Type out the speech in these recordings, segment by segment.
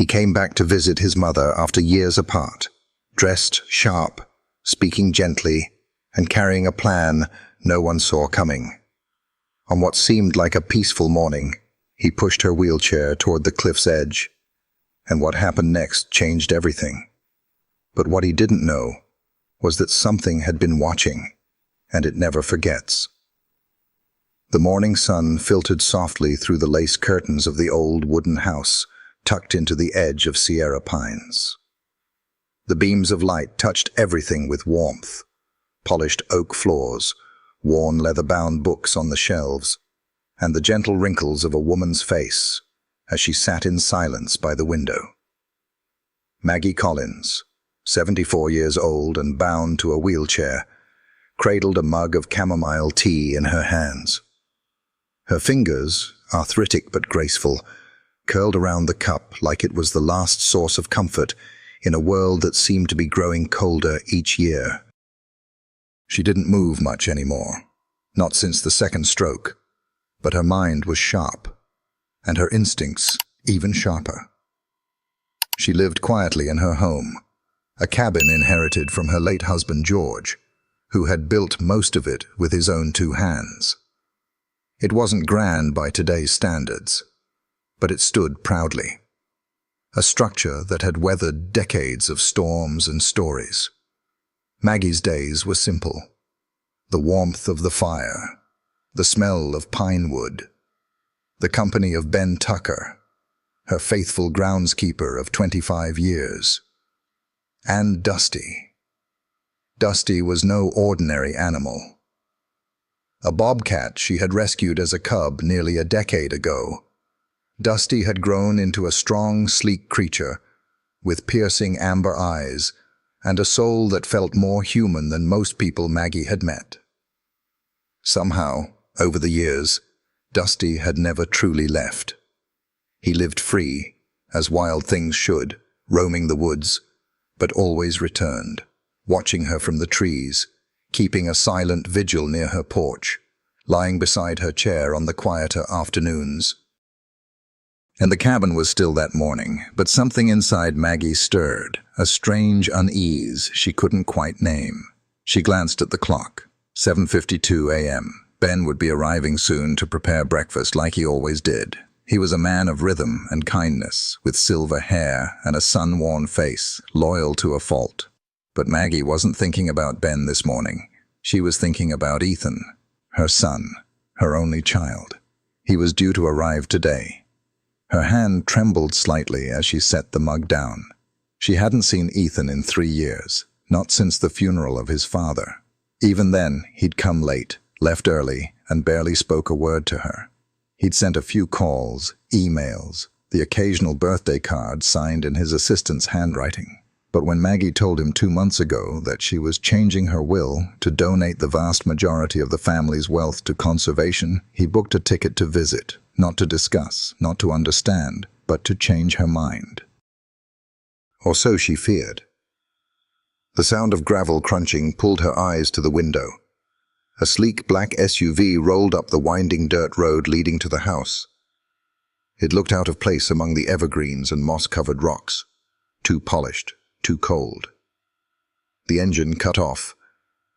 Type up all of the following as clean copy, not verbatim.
He came back to visit his mother after years apart, dressed sharp, speaking gently, and carrying a plan no one saw coming. On what seemed like a peaceful morning, he pushed her wheelchair toward the cliff's edge, and what happened next changed everything. But what he didn't know was that something had been watching, and it never forgets. The morning sun filtered softly through the lace curtains of the old wooden house, tucked into the edge of Sierra pines. The beams of light touched everything with warmth: polished oak floors, worn leather-bound books on the shelves, and the gentle wrinkles of a woman's face as she sat in silence by the window. Maggie Collins, 74 years old and bound to a wheelchair, cradled a mug of chamomile tea in her hands. Her fingers, arthritic but graceful, curled around the cup like it was the last source of comfort in a world that seemed to be growing colder each year. She didn't move much anymore, not since the second stroke, but her mind was sharp, and her instincts even sharper. She lived quietly in her home, a cabin inherited from her late husband George, who had built most of it with his own two hands. It wasn't grand by today's standards, but it stood proudly. A structure that had weathered decades of storms and stories. Maggie's days were simple. The warmth of the fire, the smell of pine wood, the company of Ben Tucker, her faithful groundskeeper of 25 years, and Dusty. Dusty was no ordinary animal. A bobcat she had rescued as a cub nearly a decade ago, Dusty had grown into a strong, sleek creature with piercing amber eyes and a soul that felt more human than most people Maggie had met. Somehow, over the years, Dusty had never truly left. He lived free, as wild things should, roaming the woods, but always returned, watching her from the trees, keeping a silent vigil near her porch, lying beside her chair on the quieter afternoons. And the cabin was still that morning, but something inside Maggie stirred, a strange unease she couldn't quite name. She glanced at the clock. 7:52 a.m. Ben would be arriving soon to prepare breakfast like he always did. He was a man of rhythm and kindness, with silver hair and a sun-worn face, loyal to a fault. But Maggie wasn't thinking about Ben this morning. She was thinking about Ethan, her son, her only child. He was due to arrive today. Her hand trembled slightly as she set the mug down. She hadn't seen Ethan in 3 years, not since the funeral of his father. Even then, he'd come late, left early, and barely spoke a word to her. He'd sent a few calls, emails, the occasional birthday card signed in his assistant's handwriting. But when Maggie told him 2 months ago that she was changing her will to donate the vast majority of the family's wealth to conservation, he booked a ticket to visit, not to discuss, not to understand, but to change her mind. Or so she feared. The sound of gravel crunching pulled her eyes to the window. A sleek black SUV rolled up the winding dirt road leading to the house. It looked out of place among the evergreens and moss-covered rocks, too polished, too cold. The engine cut off,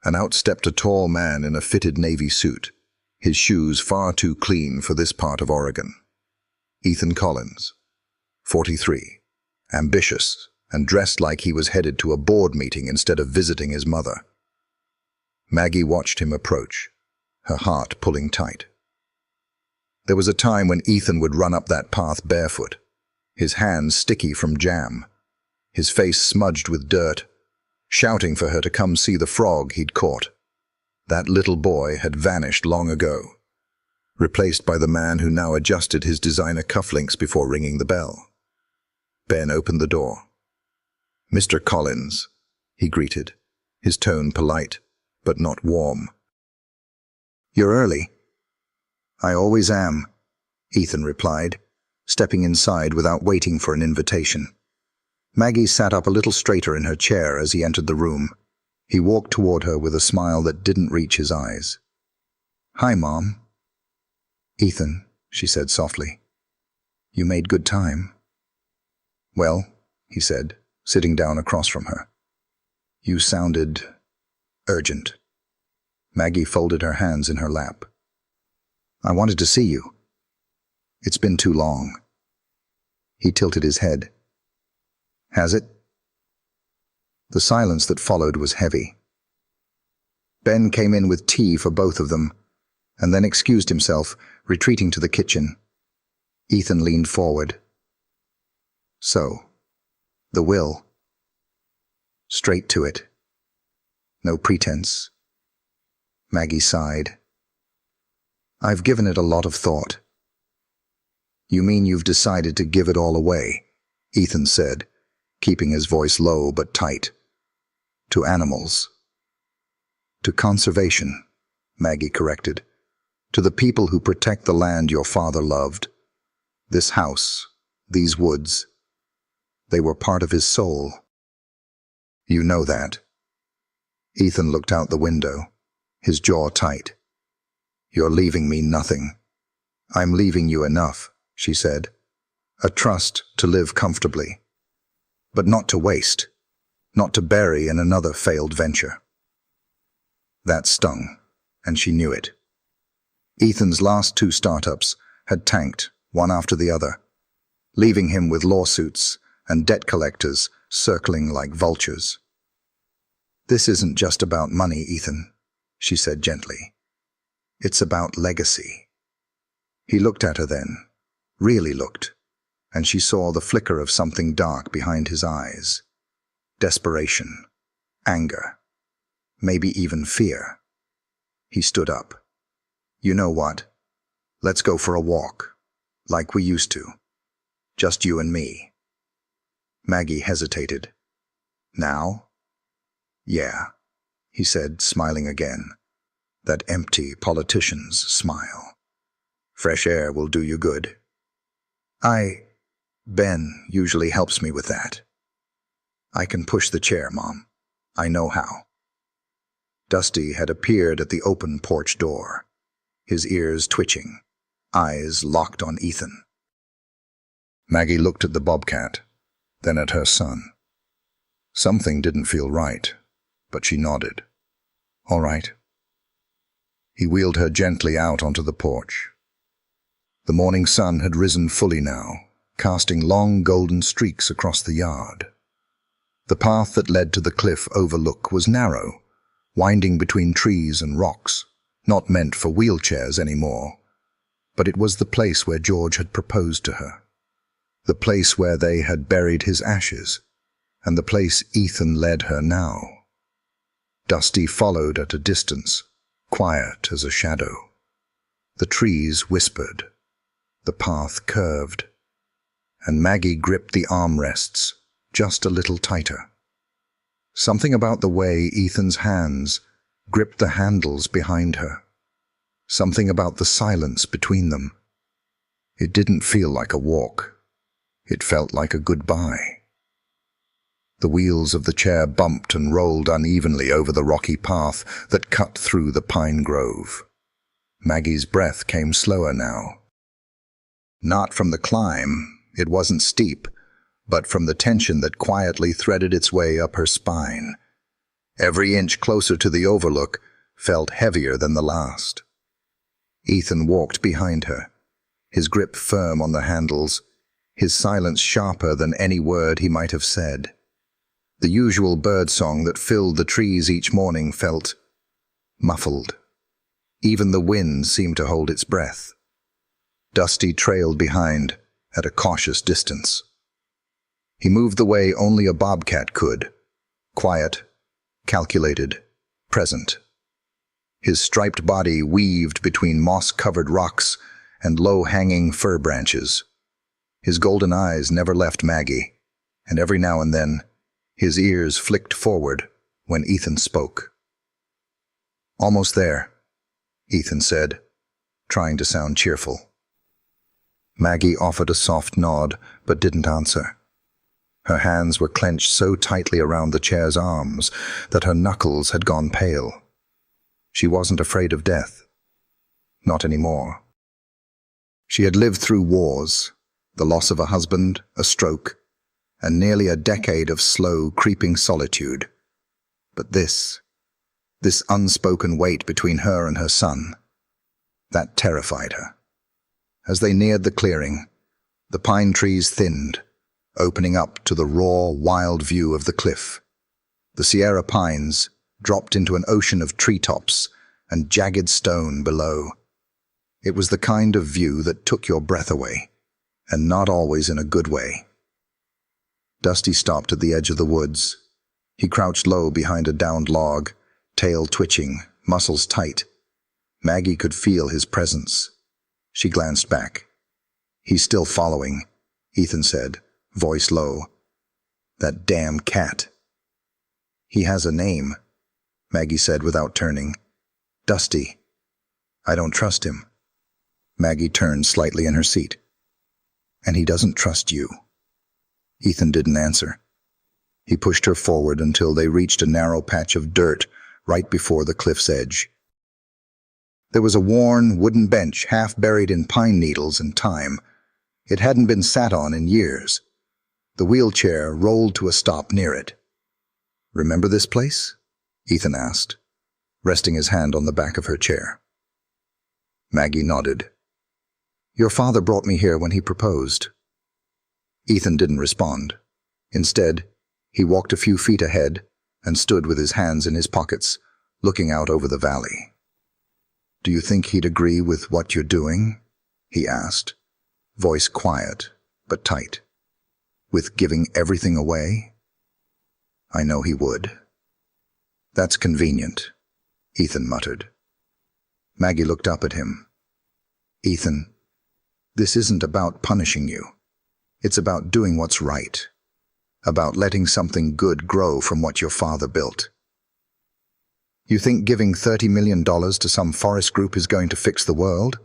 and out stepped a tall man in a fitted navy suit, his shoes far too clean for this part of Oregon. Ethan Collins, 43, ambitious, and dressed like he was headed to a board meeting instead of visiting his mother. Maggie watched him approach, her heart pulling tight. There was a time when Ethan would run up that path barefoot, his hands sticky from jam, his face smudged with dirt, shouting for her to come see the frog he'd caught. That little boy had vanished long ago, replaced by the man who now adjusted his designer cufflinks before ringing the bell. Ben opened the door. "Mr. Collins," he greeted, his tone polite, but not warm. "You're early." "I always am," Ethan replied, stepping inside without waiting for an invitation. Maggie sat up a little straighter in her chair as he entered the room. He walked toward her with a smile that didn't reach his eyes. "Hi, Mom." "Ethan," she said softly, "you made good time." Well, he said, sitting down across from her. You sounded urgent. Maggie folded her hands in her lap. I wanted to see you. It's been too long. He tilted his head. Has it? The silence that followed was heavy. Ben came in with tea for both of them, and then excused himself, retreating to the kitchen. Ethan leaned forward. So, the will. Straight to it. No pretense. Maggie sighed. I've given it a lot of thought. You mean you've decided to give it all away? Ethan said, keeping his voice low but tight. To animals. To conservation, Maggie corrected. To the people who protect the land your father loved. This house, these woods. They were part of his soul. You know that. Ethan looked out the window, his jaw tight. You're leaving me nothing. I'm leaving you enough, she said. A trust to live comfortably. But not to waste. Not to bury in another failed venture. That stung, and she knew it. Ethan's last 2 startups had tanked, one after the other, leaving him with lawsuits and debt collectors circling like vultures. This isn't just about money, Ethan, she said gently. It's about legacy. He looked at her then, really looked, and she saw the flicker of something dark behind his eyes. Desperation, anger, maybe even fear. He stood up. You know what? Let's go for a walk, like we used to. Just you and me. Maggie hesitated. Now? Yeah, he said, smiling again. That empty politician's smile. Fresh air will do you good. Ben usually helps me with that. I can push the chair, Mom. I know how. Dusty had appeared at the open porch door, his ears twitching, eyes locked on Ethan. Maggie looked at the bobcat, then at her son. Something didn't feel right, but she nodded. All right. He wheeled her gently out onto the porch. The morning sun had risen fully now, casting long golden streaks across the yard. The path that led to the cliff overlook was narrow, winding between trees and rocks, not meant for wheelchairs anymore. But it was the place where George had proposed to her, the place where they had buried his ashes, and the place Ethan led her now. Dusty followed at a distance, quiet as a shadow. The trees whispered, the path curved, and Maggie gripped the armrests just a little tighter. Something about the way Ethan's hands gripped the handles behind her. Something about the silence between them. It didn't feel like a walk. It felt like a goodbye. The wheels of the chair bumped and rolled unevenly over the rocky path that cut through the pine grove. Maggie's breath came slower now. Not from the climb, it wasn't steep, but from the tension that quietly threaded its way up her spine. Every inch closer to the overlook felt heavier than the last. Ethan walked behind her, his grip firm on the handles, his silence sharper than any word he might have said. The usual birdsong that filled the trees each morning felt muffled. Even the wind seemed to hold its breath. Dusty trailed behind at a cautious distance. He moved the way only a bobcat could, quiet, calculated, present. His striped body weaved between moss-covered rocks and low-hanging fir branches. His golden eyes never left Maggie, and every now and then his ears flicked forward when Ethan spoke. Almost there, Ethan said, trying to sound cheerful. Maggie offered a soft nod, but didn't answer. Her hands were clenched so tightly around the chair's arms that her knuckles had gone pale. She wasn't afraid of death. Not anymore. She had lived through wars, the loss of a husband, a stroke, and nearly a decade of slow, creeping solitude. But this unspoken weight between her and her son, that terrified her. As they neared the clearing, the pine trees thinned, opening up to the raw, wild view of the cliff. The Sierra pines dropped into an ocean of treetops and jagged stone below. It was the kind of view that took your breath away, and not always in a good way. Dusty stopped at the edge of the woods. He crouched low behind a downed log, tail twitching, muscles tight. Maggie could feel his presence. She glanced back. "He's still following," Ethan said, voice low. "That damn cat." "He has a name," Maggie said without turning. "Dusty. I don't trust him." Maggie turned slightly in her seat. "And he doesn't trust you." Ethan didn't answer. He pushed her forward until they reached a narrow patch of dirt right before the cliff's edge. There was a worn wooden bench half buried in pine needles and time. It hadn't been sat on in years. The wheelchair rolled to a stop near it. "Remember this place?" Ethan asked, resting his hand on the back of her chair. Maggie nodded. "Your father brought me here when he proposed." Ethan didn't respond. Instead, he walked a few feet ahead and stood with his hands in his pockets, looking out over the valley. "Do you think he'd agree with what you're doing?" he asked, voice quiet but tight. "With giving everything away?" "I know he would." "That's convenient," Ethan muttered. Maggie looked up at him. "Ethan, this isn't about punishing you. It's about doing what's right. About letting something good grow from what your father built." "You think giving $30 million to some forest group is going to fix the world?"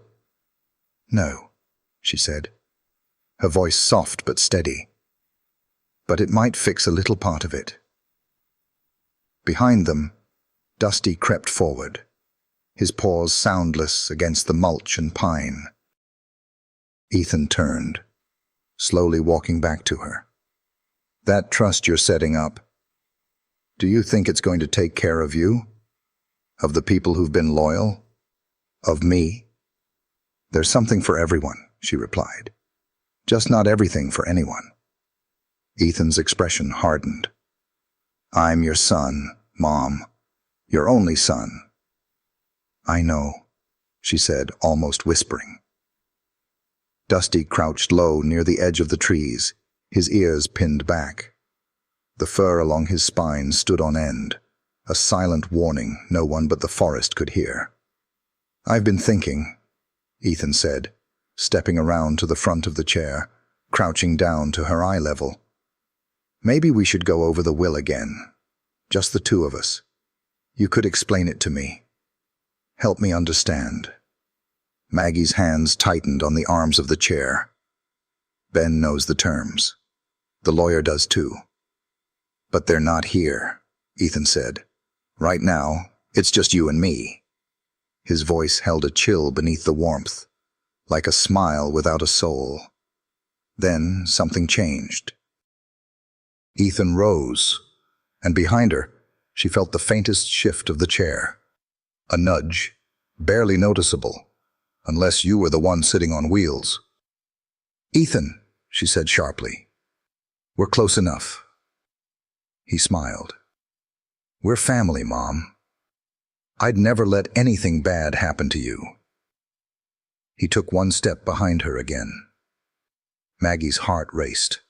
"No," she said, her voice soft but steady. "But it might fix a little part of it." Behind them, Dusty crept forward, his paws soundless against the mulch and pine. Ethan turned, slowly walking back to her. "That trust you're setting up, do you think it's going to take care of you? Of the people who've been loyal? Of me?" "There's something for everyone," she replied. "Just not everything for anyone." Ethan's expression hardened. "I'm your son, Mom. Your only son." "I know," she said, almost whispering. Dusty crouched low near the edge of the trees, his ears pinned back. The fur along his spine stood on end, a silent warning no one but the forest could hear. "I've been thinking," Ethan said, stepping around to the front of the chair, crouching down to her eye level. "Maybe we should go over the will again. Just the two of us. You could explain it to me. Help me understand." Maggie's hands tightened on the arms of the chair. "Ben knows the terms. The lawyer does too." "But they're not here," Ethan said. "Right now, it's just you and me." His voice held a chill beneath the warmth, like a smile without a soul. Then something changed. Ethan rose, and behind her, she felt the faintest shift of the chair. A nudge, barely noticeable, unless you were the one sitting on wheels. "Ethan," she said sharply, "we're close enough." He smiled. "We're family, Mom. I'd never let anything bad happen to you." He took one step behind her again. Maggie's heart raced.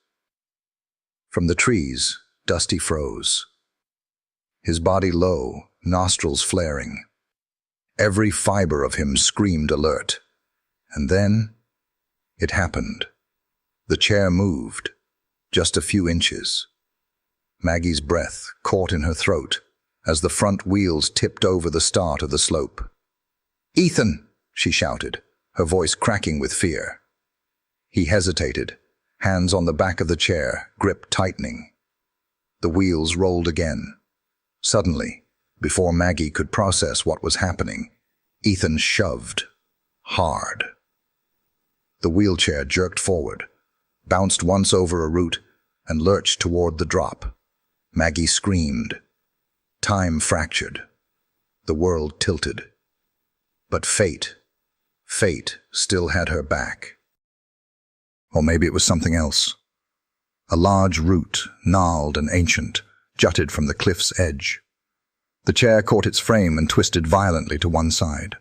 From the trees, Dusty froze. His body low, nostrils flaring. Every fiber of him screamed alert. And then, it happened. The chair moved, just a few inches. Maggie's breath caught in her throat as the front wheels tipped over the start of the slope. "Ethan!" she shouted, her voice cracking with fear. He hesitated, hands on the back of the chair, grip tightening. The wheels rolled again. Suddenly, before Maggie could process what was happening, Ethan shoved, hard. The wheelchair jerked forward, bounced once over a root, and lurched toward the drop. Maggie screamed. Time fractured. The world tilted. But fate still had her back. Or maybe it was something else. A large root, gnarled and ancient, jutted from the cliff's edge. The chair caught its frame and twisted violently to one side.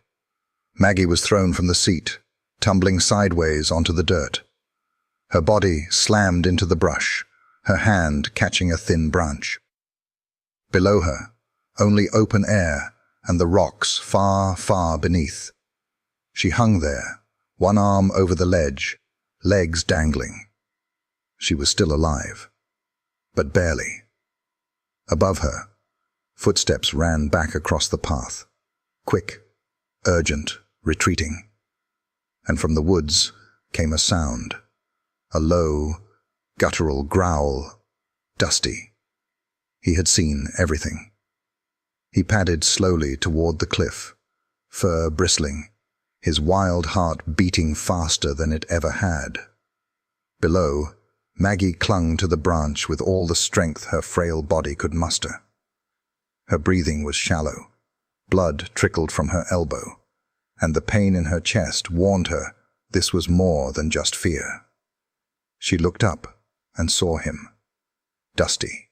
Maggie was thrown from the seat, tumbling sideways onto the dirt. Her body slammed into the brush, her hand catching a thin branch. Below her, only open air and the rocks far, far beneath. She hung there, one arm over the ledge, legs dangling. She was still alive, but barely. Above her, footsteps ran back across the path, quick, urgent, retreating. And from the woods came a sound, a low, guttural growl. Dusty. He had seen everything. He padded slowly toward the cliff, fur bristling, his wild heart beating faster than it ever had. Below, Maggie clung to the branch with all the strength her frail body could muster. Her breathing was shallow. Blood trickled from her elbow, and the pain in her chest warned her this was more than just fear. She looked up and saw him, Dusty,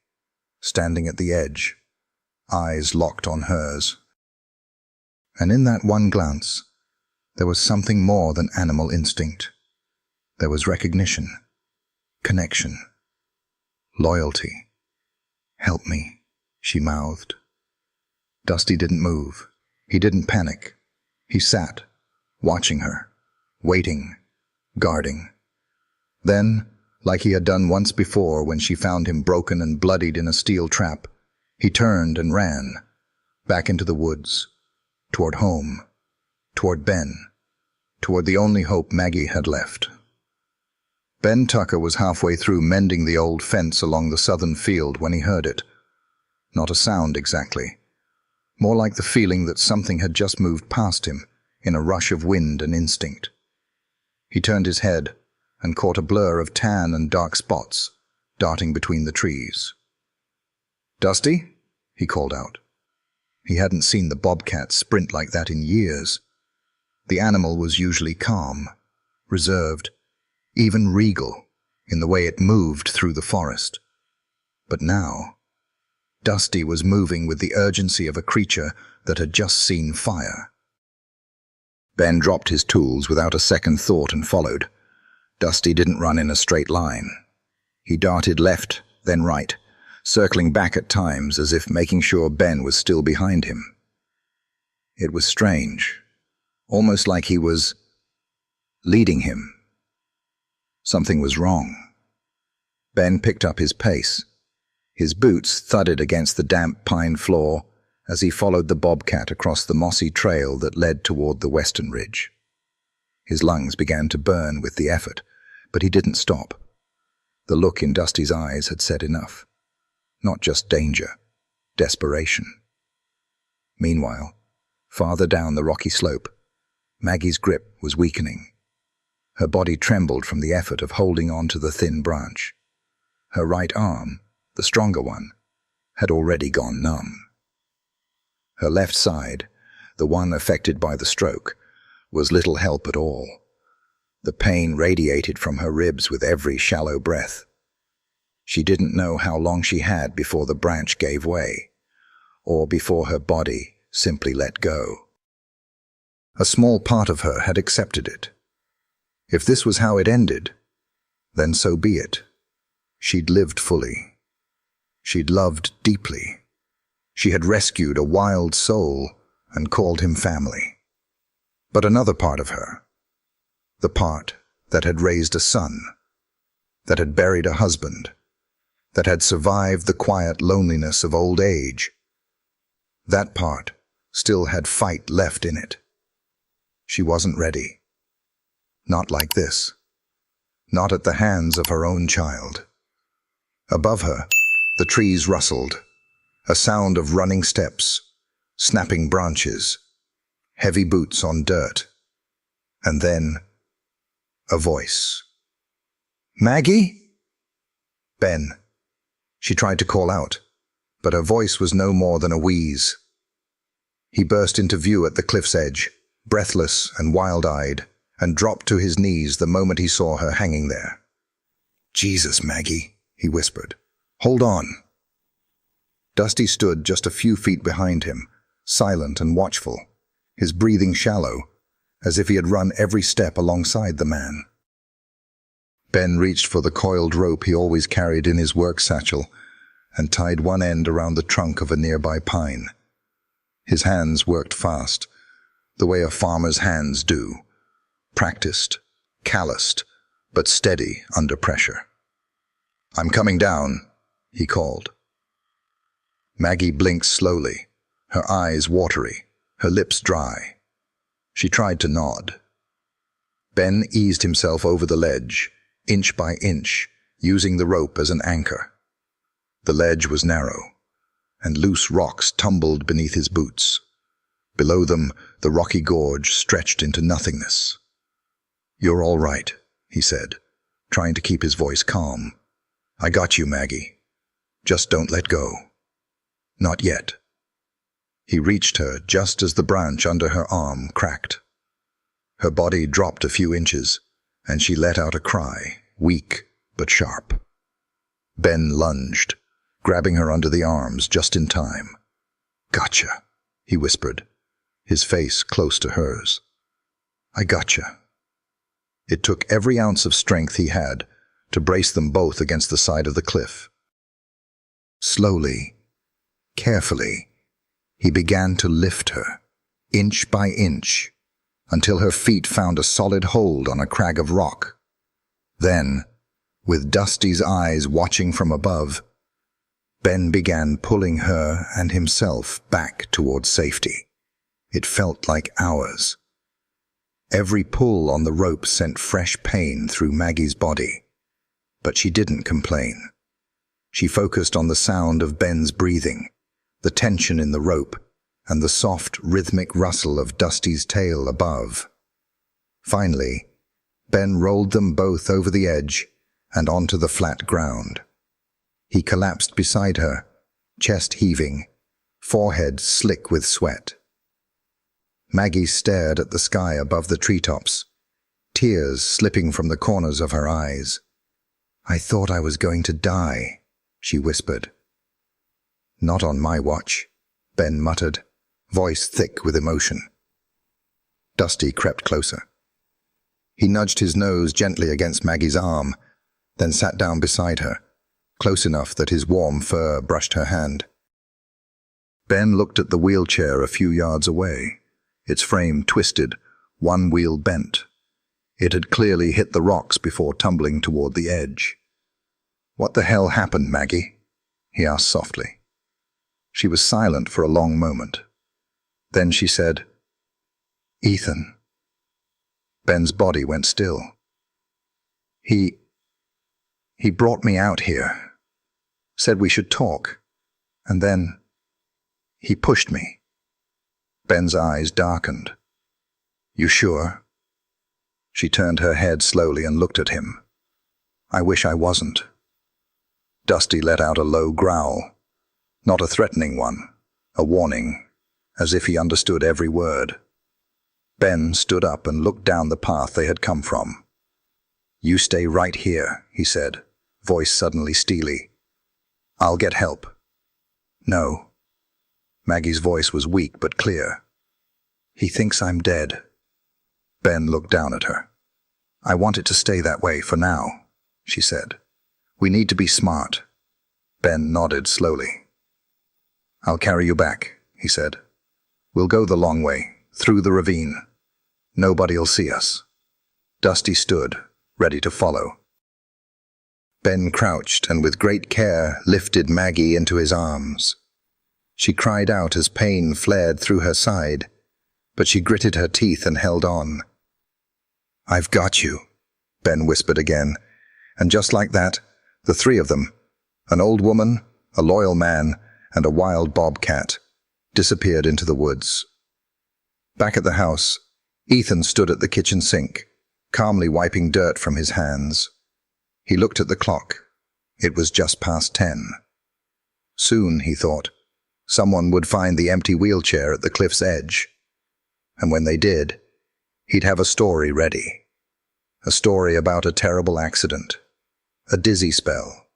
standing at the edge, eyes locked on hers. And in that one glance, there was something more than animal instinct. There was recognition, connection, loyalty. "Help me," she mouthed. Dusty didn't move. He didn't panic. He sat, watching her, waiting, guarding. Then, like he had done once before when she found him broken and bloodied in a steel trap, he turned and ran, back into the woods, toward home, toward Ben, toward the only hope Maggie had left. Ben Tucker was halfway through mending the old fence along the southern field when he heard it. Not a sound exactly. More like the feeling that something had just moved past him in a rush of wind and instinct. He turned his head and caught a blur of tan and dark spots darting between the trees. "Dusty?" he called out. He hadn't seen the bobcat sprint like that in years. The animal was usually calm, reserved, even regal in the way it moved through the forest. But now, Dusty was moving with the urgency of a creature that had just seen fire. Ben dropped his tools without a second thought and followed. Dusty didn't run in a straight line. He darted left, then right, circling back at times as if making sure Ben was still behind him. It was strange, almost like he was leading him. Something was wrong. Ben picked up his pace. His boots thudded against the damp pine floor as he followed the bobcat across the mossy trail that led toward the western ridge. His lungs began to burn with the effort, but he didn't stop. The look in Dusty's eyes had said enough. Not just danger, desperation. Meanwhile, farther down the rocky slope, Maggie's grip was weakening. Her body trembled from the effort of holding on to the thin branch. Her right arm, the stronger one, had already gone numb. Her left side, the one affected by the stroke, was little help at all. The pain radiated from her ribs with every shallow breath. She didn't know how long she had before the branch gave way, or before her body simply let go. A small part of her had accepted it. If this was how it ended, then so be it. She'd lived fully. She'd loved deeply. She had rescued a wild soul and called him family. But another part of her, the part that had raised a son, that had buried a husband, that had survived the quiet loneliness of old age, that part still had fight left in it. She wasn't ready. Not like this. Not at the hands of her own child. Above her, the trees rustled, a sound of running steps, snapping branches, heavy boots on dirt, and then a voice. "Maggie?" Ben. She tried to call out, but her voice was no more than a wheeze. He burst into view at the cliff's edge, breathless and wild-eyed, and dropped to his knees the moment he saw her hanging there. "Jesus, Maggie," he whispered. "Hold on." Dusty stood just a few feet behind him, silent and watchful, his breathing shallow, as if he had run every step alongside the man. Ben reached for the coiled rope he always carried in his work satchel and tied one end around the trunk of a nearby pine. His hands worked fast, the way a farmer's hands do, practiced, calloused, but steady under pressure. "I'm coming down," he called. Maggie blinked slowly, her eyes watery, her lips dry. She tried to nod. Ben eased himself over the ledge, inch by inch, using the rope as an anchor. The ledge was narrow, and loose rocks tumbled beneath his boots. Below them, the rocky gorge stretched into nothingness. "You're all right," he said, trying to keep his voice calm. "I got you, Maggie. Just don't let go. Not yet." He reached her just as the branch under her arm cracked. Her body dropped a few inches, and she let out a cry, weak but sharp. Ben lunged, grabbing her under the arms just in time. "Gotcha," he whispered, his face close to hers. "I gotcha." It took every ounce of strength he had to brace them both against the side of the cliff. Slowly, carefully, he began to lift her, inch by inch, until her feet found a solid hold on a crag of rock. Then, with Dusty's eyes watching from above, Ben began pulling her and himself back towards safety. It felt like hours. Every pull on the rope sent fresh pain through Maggie's body, but she didn't complain. She focused on the sound of Ben's breathing, the tension in the rope, and the soft, rhythmic rustle of Dusty's tail above. Finally, Ben rolled them both over the edge and onto the flat ground. He collapsed beside her, chest heaving, forehead slick with sweat. Maggie stared at the sky above the treetops, tears slipping from the corners of her eyes. "I thought I was going to die," she whispered. "Not on my watch," Ben muttered, voice thick with emotion. Dusty crept closer. He nudged his nose gently against Maggie's arm, then sat down beside her, close enough that his warm fur brushed her hand. Ben looked at the wheelchair a few yards away, its frame twisted, one wheel bent. It had clearly hit the rocks before tumbling toward the edge. "What the hell happened, Maggie?" he asked softly. She was silent for a long moment. Then she said, "Ethan." Ben's body went still. He brought me out here, said we should talk, and then he pushed me." Ben's eyes darkened. "You sure?" She turned her head slowly and looked at him. "I wish I wasn't." Dusty let out a low growl, not a threatening one, a warning, as if he understood every word. Ben stood up and looked down the path they had come from. "You stay right here," he said, voice suddenly steely. "I'll get help." "No." Maggie's voice was weak but clear. "He thinks I'm dead." Ben looked down at her. "I want it to stay that way for now," she said. "We need to be smart." Ben nodded slowly. "I'll carry you back," he said. "We'll go the long way, through the ravine. Nobody'll see us." Dusty stood, ready to follow. Ben crouched and with great care lifted Maggie into his arms. She cried out as pain flared through her side, but she gritted her teeth and held on. "I've got you," Ben whispered again, and just like that, the three of them, an old woman, a loyal man, and a wild bobcat, disappeared into the woods. Back at the house, Ethan stood at the kitchen sink, calmly wiping dirt from his hands. He looked at the clock. It was just past 10. Soon, he thought, someone would find the empty wheelchair at the cliff's edge. And when they did, he'd have a story ready. A story about a terrible accident, a dizzy spell,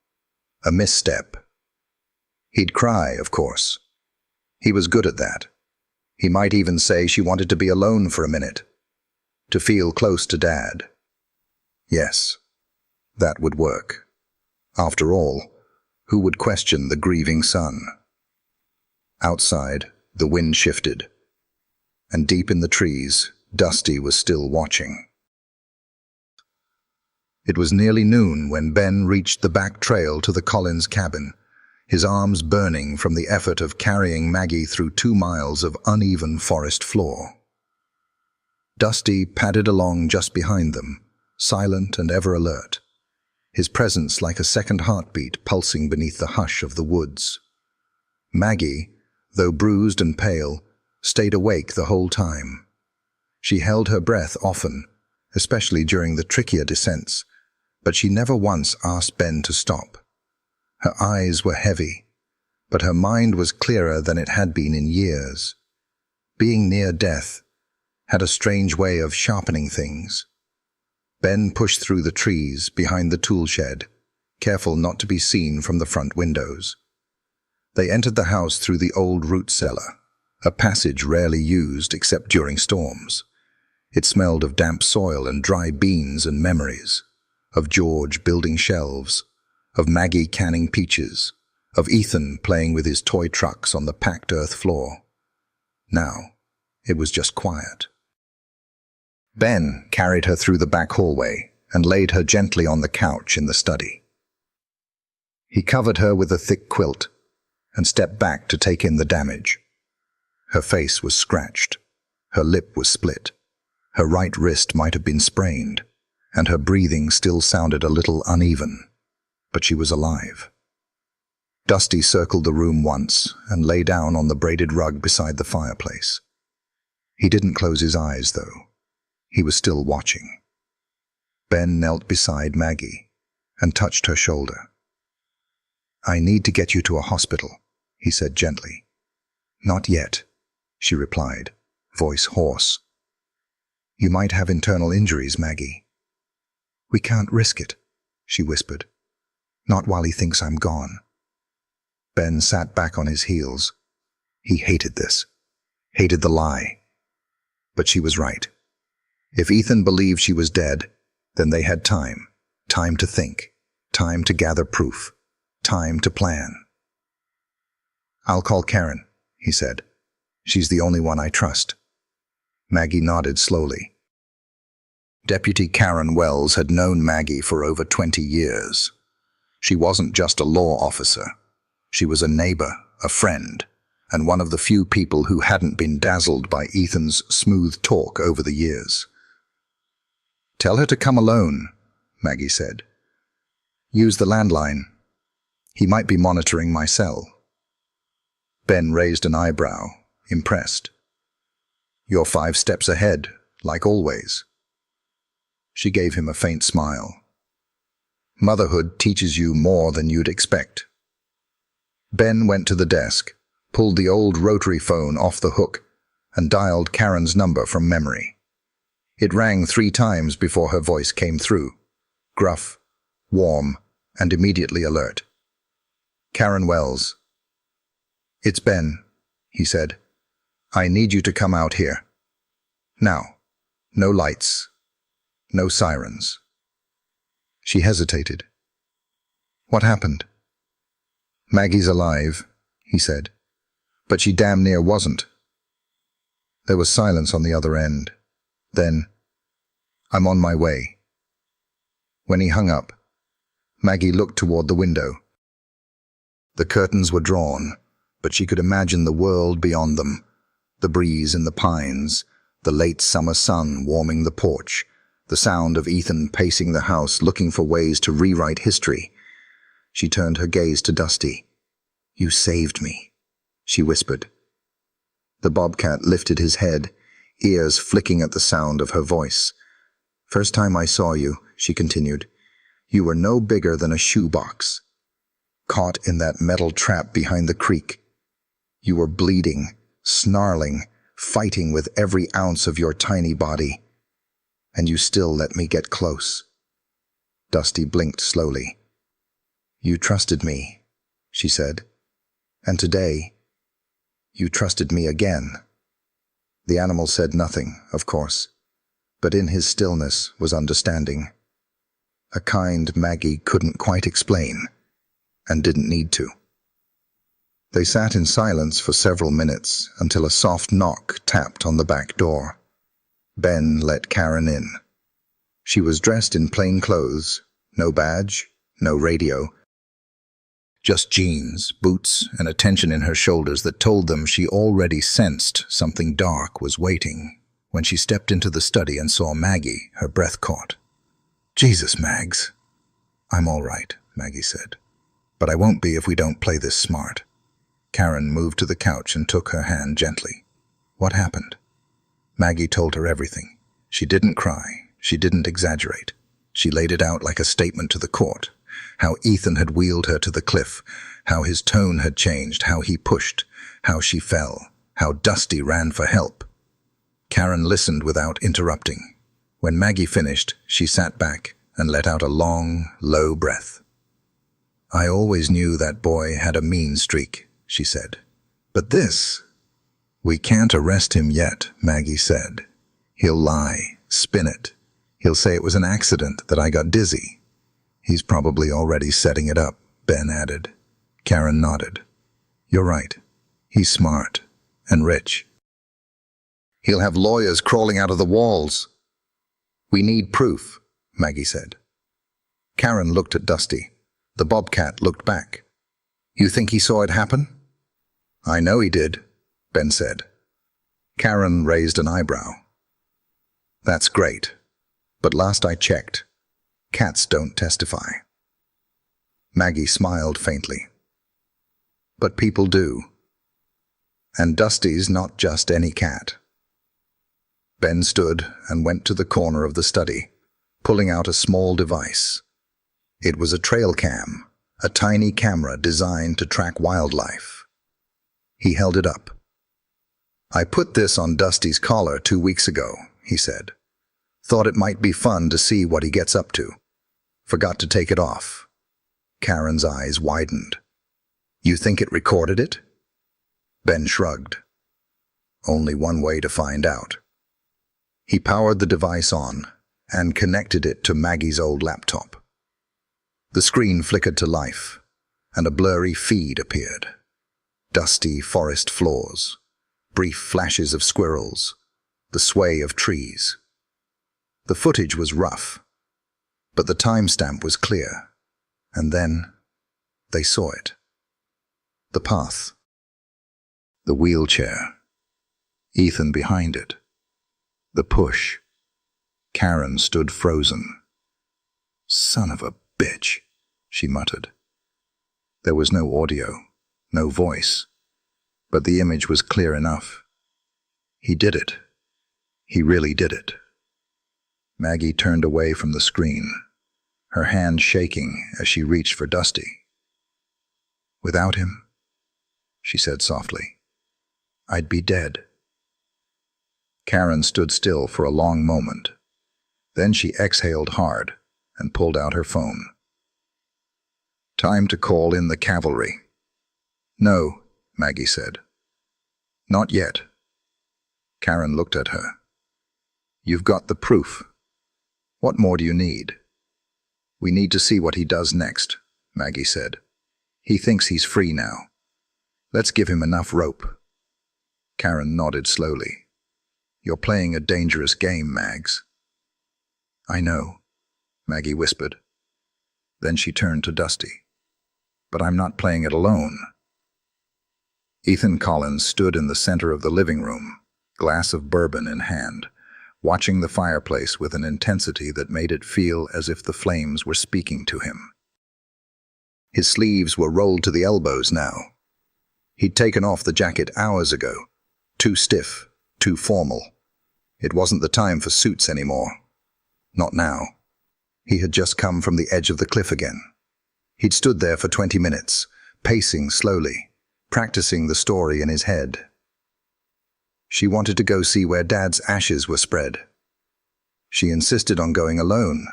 a misstep. He'd cry, of course. He was good at that. He might even say she wanted to be alone for a minute, to feel close to Dad. Yes, that would work. After all, who would question the grieving son? Outside, the wind shifted, and deep in the trees, Dusty was still watching. It was nearly noon when Ben reached the back trail to the Collins cabin, his arms burning from the effort of carrying Maggie through 2 miles of uneven forest floor. Dusty padded along just behind them, silent and ever alert, his presence like a second heartbeat pulsing beneath the hush of the woods. Maggie, though bruised and pale, stayed awake the whole time. She held her breath often, especially during the trickier descents, but she never once asked Ben to stop. Her eyes were heavy, but her mind was clearer than it had been in years. Being near death had a strange way of sharpening things. Ben pushed through the trees behind the tool shed, careful not to be seen from the front windows. They entered the house through the old root cellar, a passage rarely used except during storms. It smelled of damp soil and dry beans and memories, of George building shelves, of Maggie canning peaches, of Ethan playing with his toy trucks on the packed earth floor. Now, it was just quiet. Ben carried her through the back hallway and laid her gently on the couch in the study. He covered her with a thick quilt and stepped back to take in the damage. Her face was scratched, her lip was split, her right wrist might have been sprained, and her breathing still sounded a little uneven, but she was alive. Dusty circled the room once and lay down on the braided rug beside the fireplace. He didn't close his eyes, though. He was still watching. Ben knelt beside Maggie and touched her shoulder. "I need to get you to a hospital," he said gently. "Not yet," she replied, voice hoarse. "You might have internal injuries, Maggie." "We can't risk it," she whispered. "Not while he thinks I'm gone." Ben sat back on his heels. He hated this, hated the lie. But she was right. If Ethan believed she was dead, then they had time to think, time to gather proof, time to plan. "I'll call Karen," he said. "She's the only one I trust." Maggie nodded slowly. Deputy Karen Wells had known Maggie for over 20 years. She wasn't just a law officer. She was a neighbor, a friend, and one of the few people who hadn't been dazzled by Ethan's smooth talk over the years. "Tell her to come alone," Maggie said. "Use the landline. He might be monitoring my cell." Ben raised an eyebrow, impressed. "You're 5 steps ahead, like always." She gave him a faint smile. "Motherhood teaches you more than you'd expect." Ben went to the desk, pulled the old rotary phone off the hook, and dialed Karen's number from memory. It rang 3 times before her voice came through, gruff, warm, and immediately alert. "Karen Wells." "It's Ben," he said. "I need you to come out here. Now. No lights. No sirens." She hesitated. "What happened?" "Maggie's alive," he said, "but she damn near wasn't." There was silence on the other end. Then, "I'm on my way." When he hung up, Maggie looked toward the window. The curtains were drawn, but she could imagine the world beyond them, the breeze in the pines, the late summer sun warming the porch, the sound of Ethan pacing the house looking for ways to rewrite history. She turned her gaze to Dusty. "You saved me," she whispered. The bobcat lifted his head, ears flicking at the sound of her voice. "First time I saw you," she continued, "you were no bigger than a shoebox, caught in that metal trap behind the creek. You were bleeding, snarling, fighting with every ounce of your tiny body. And you still let me get close. Dusty blinked slowly. You trusted me, she said. And today, you trusted me again. The animal said nothing, of course, but in his stillness was understanding. A kind Maggie couldn't quite explain, and didn't need to. They sat in silence for several minutes until a soft knock tapped on the back door. Ben let Karen in. She was dressed in plain clothes, no badge, no radio. Just jeans, boots, and a tension in her shoulders that told them she already sensed something dark was waiting. When she stepped into the study and saw Maggie, her breath caught. Jesus, Mags. I'm all right, Maggie said. But I won't be if we don't play this smart. Karen moved to the couch and took her hand gently. What happened? Maggie told her everything. She didn't cry. She didn't exaggerate. She laid it out like a statement to the court. How Ethan had wheeled her to the cliff, how his tone had changed, how he pushed, how she fell, how Dusty ran for help. Karen listened without interrupting. When Maggie finished, she sat back and let out a long, low breath. I always knew that boy had a mean streak, she said. But this... We can't arrest him yet, Maggie said. He'll lie, spin it. He'll say it was an accident, that I got dizzy. He's probably already setting it up, Ben added. Karen nodded. You're right. He's smart and rich. He'll have lawyers crawling out of the walls. We need proof, Maggie said. Karen looked at Dusty. The bobcat looked back. You think he saw it happen? I know he did, Ben said. Karen raised an eyebrow. That's great, but last I checked, cats don't testify. Maggie smiled faintly. But people do. And Dusty's not just any cat. Ben stood and went to the corner of the study, pulling out a small device. It was a trail cam, a tiny camera designed to track wildlife. He held it up. I put this on Dusty's collar 2 weeks ago, he said. Thought it might be fun to see what he gets up to. Forgot to take it off. Karen's eyes widened. You think it recorded it? Ben shrugged. Only one way to find out. He powered the device on and connected it to Maggie's old laptop. The screen flickered to life, and a blurry feed appeared. Dusty forest floors, brief flashes of squirrels, the sway of trees. The footage was rough, but the timestamp was clear, and then they saw it. The path. The wheelchair. Ethan behind it. The push. Karen stood frozen. Son of a bitch, she muttered. There was no audio, no voice, but the image was clear enough. He did it. He really did it. Maggie turned away from the screen, her hand shaking as she reached for Dusty. Without him, she said softly, I'd be dead. Karen stood still for a long moment. Then she exhaled hard and pulled out her phone. Time to call in the cavalry. No, Maggie said. Not yet. Karen looked at her. You've got the proof. What more do you need? We need to see what he does next, Maggie said. He thinks he's free now. Let's give him enough rope. Karen nodded slowly. You're playing a dangerous game, Mags. I know, Maggie whispered. Then she turned to Dusty. But I'm not playing it alone. Ethan Collins stood in the center of the living room, glass of bourbon in hand, watching the fireplace with an intensity that made it feel as if the flames were speaking to him. His sleeves were rolled to the elbows now. He'd taken off the jacket hours ago. Too stiff, too formal. It wasn't the time for suits anymore. Not now. He had just come from the edge of the cliff again. He'd stood there for 20 minutes, pacing slowly, practicing the story in his head. She wanted to go see where Dad's ashes were spread. She insisted on going alone.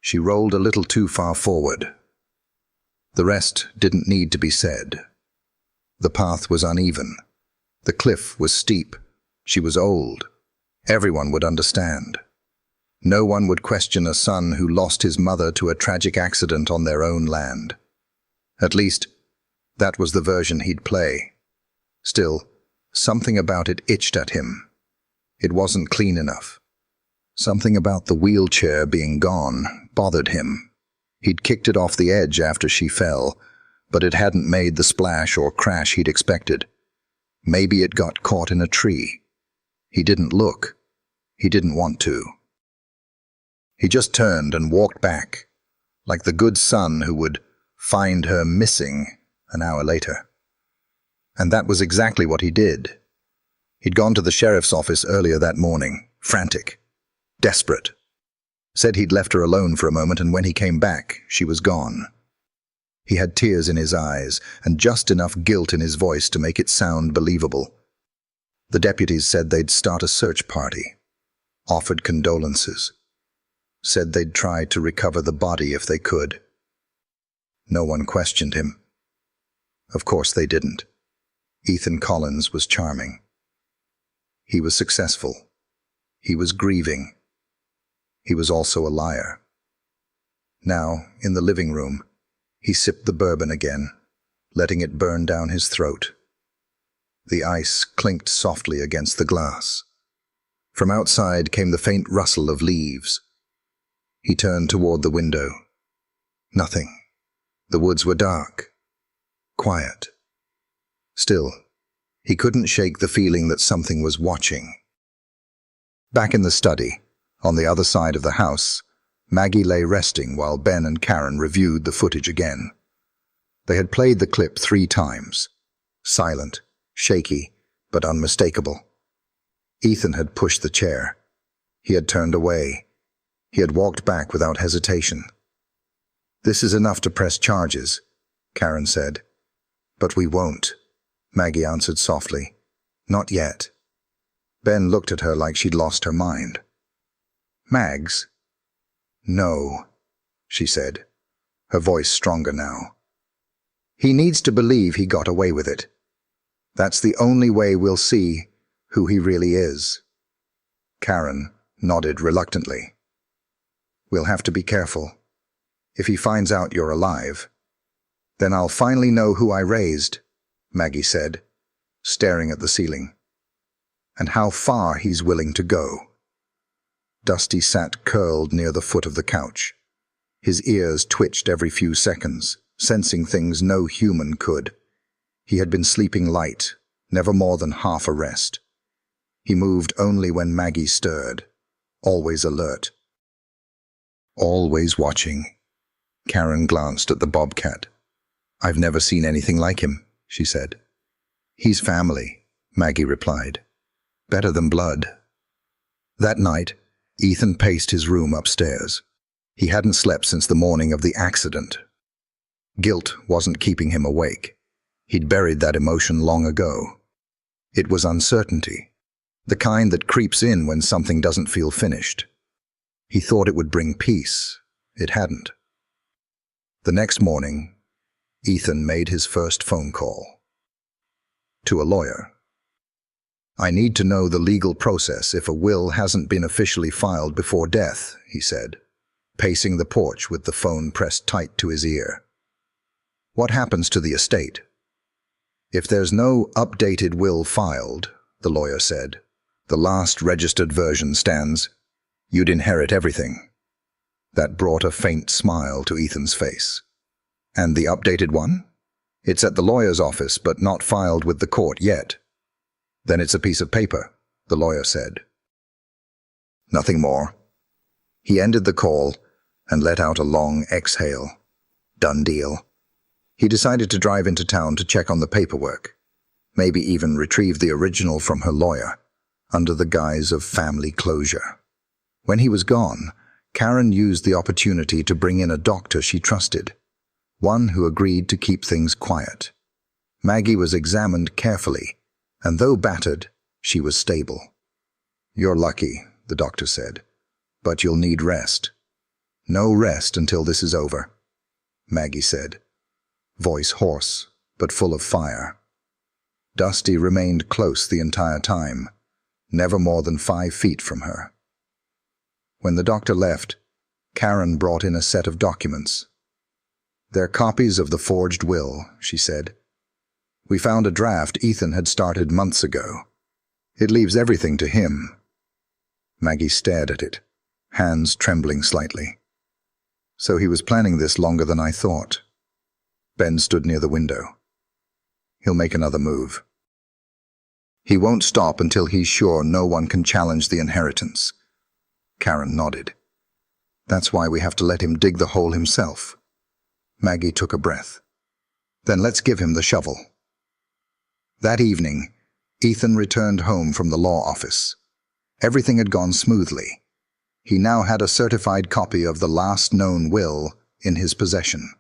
She rolled a little too far forward. The rest didn't need to be said. The path was uneven. The cliff was steep. She was old. Everyone would understand. No one would question a son who lost his mother to a tragic accident on their own land. At least, that was the version he'd play. Still, something about it itched at him. It wasn't clean enough. Something about the wheelchair being gone bothered him. He'd kicked it off the edge after she fell, but it hadn't made the splash or crash he'd expected. Maybe it got caught in a tree. He didn't look. He didn't want to. He just turned and walked back, like the good son who would find her missing an hour later. And that was exactly what he did. He'd gone to the sheriff's office earlier that morning, frantic, desperate. Said he'd left her alone for a moment, and when he came back, she was gone. He had tears in his eyes and just enough guilt in his voice to make it sound believable. The deputies said they'd start a search party, offered condolences, said they'd try to recover the body if they could. No one questioned him. Of course they didn't. Ethan Collins was charming. He was successful. He was grieving. He was also a liar. Now, in the living room, he sipped the bourbon again, letting it burn down his throat. The ice clinked softly against the glass. From outside came the faint rustle of leaves. He turned toward the window. Nothing. The woods were dark, quiet. Still, he couldn't shake the feeling that something was watching. Back in the study, on the other side of the house, Maggie lay resting while Ben and Karen reviewed the footage again. They had played the clip 3 times. Silent, shaky, but unmistakable. Ethan had pushed the chair. He had turned away. He had walked back without hesitation. "This is enough to press charges," Karen said. "But we won't," Maggie answered softly. "Not yet." Ben looked at her like she'd lost her mind. "Mags?" "No," she said, her voice stronger now. "He needs to believe he got away with it. That's the only way we'll see who he really is." Karen nodded reluctantly. "We'll have to be careful. If he finds out you're alive, then I'll finally know who I raised," Maggie said, staring at the ceiling. "And how far he's willing to go." Dusty sat curled near the foot of the couch. His ears twitched every few seconds, sensing things no human could. He had been sleeping light, never more than half a rest. He moved only when Maggie stirred, always alert. "Always watching." Karen glanced at the bobcat. "I've never seen anything like him," she said. "He's family," Maggie replied. "Better than blood." That night, Ethan paced his room upstairs. He hadn't slept since the morning of the accident. Guilt wasn't keeping him awake. He'd buried that emotion long ago. It was uncertainty, the kind that creeps in when something doesn't feel finished. He thought it would bring peace. It hadn't. The next morning, Ethan made his first phone call. To a lawyer. "I need to know the legal process if a will hasn't been officially filed before death," he said, pacing the porch with the phone pressed tight to his ear. "What happens to the estate?" "If there's no updated will filed," the lawyer said, "the last registered version stands. You'd inherit everything." That brought a faint smile to Ethan's face. "And the updated one?" "It's at the lawyer's office, but not filed with the court yet." "Then it's a piece of paper," the lawyer said. Nothing more. He ended the call and let out a long exhale. Done deal. He decided to drive into town to check on the paperwork, maybe even retrieve the original from her lawyer, under the guise of family closure. When he was gone, Karen used the opportunity to bring in a doctor she trusted, one who agreed to keep things quiet. Maggie was examined carefully, and though battered, she was stable. "You're lucky," the doctor said, "but you'll need rest." "No rest until this is over," Maggie said, voice hoarse but full of fire. Dusty remained close the entire time, never more than 5 feet from her. When the doctor left, Karen brought in a set of documents. "They're copies of the forged will," she said. "We found a draft Ethan had started months ago. It leaves everything to him." Maggie stared at it, hands trembling slightly. "So he was planning this longer than I thought." Ben stood near the window. "He'll make another move. He won't stop until he's sure no one can challenge the inheritance." Karen nodded. "That's why we have to let him dig the hole himself." Maggie took a breath. "Then let's give him the shovel." That evening, Ethan returned home from the law office. Everything had gone smoothly. He now had a certified copy of the last known will in his possession.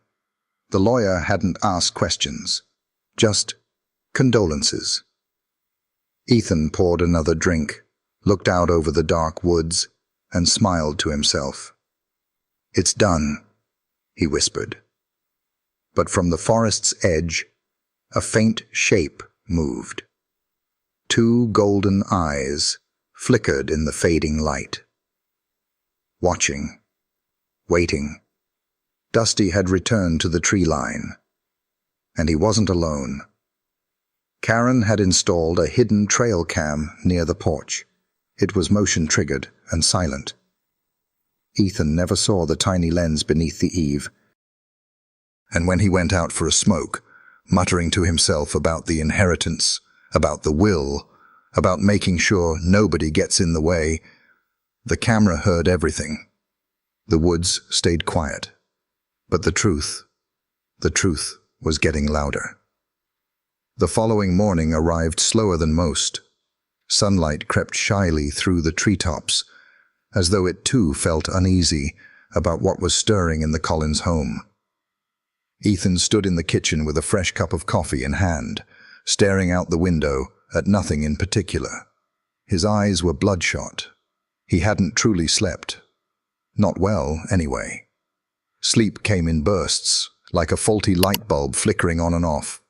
The lawyer hadn't asked questions, just condolences. Ethan poured another drink, looked out over the dark woods, and smiled to himself. "It's done," he whispered. But from the forest's edge, a faint shape moved. 2 golden eyes flickered in the fading light. Watching, waiting, Dusty had returned to the tree line. And he wasn't alone. Karen had installed a hidden trail cam near the porch. It was motion-triggered and silent. Ethan never saw the tiny lens beneath the eave. And when he went out for a smoke, muttering to himself about the inheritance, about the will, about making sure nobody gets in the way, the camera heard everything. The woods stayed quiet. But the truth was getting louder. The following morning arrived slower than most. Sunlight crept shyly through the treetops, as though it too felt uneasy about what was stirring in the Collins home. Ethan stood in the kitchen with a fresh cup of coffee in hand, staring out the window at nothing in particular. His eyes were bloodshot. He hadn't truly slept. Not well, anyway. Sleep came in bursts, like a faulty light bulb flickering on and off.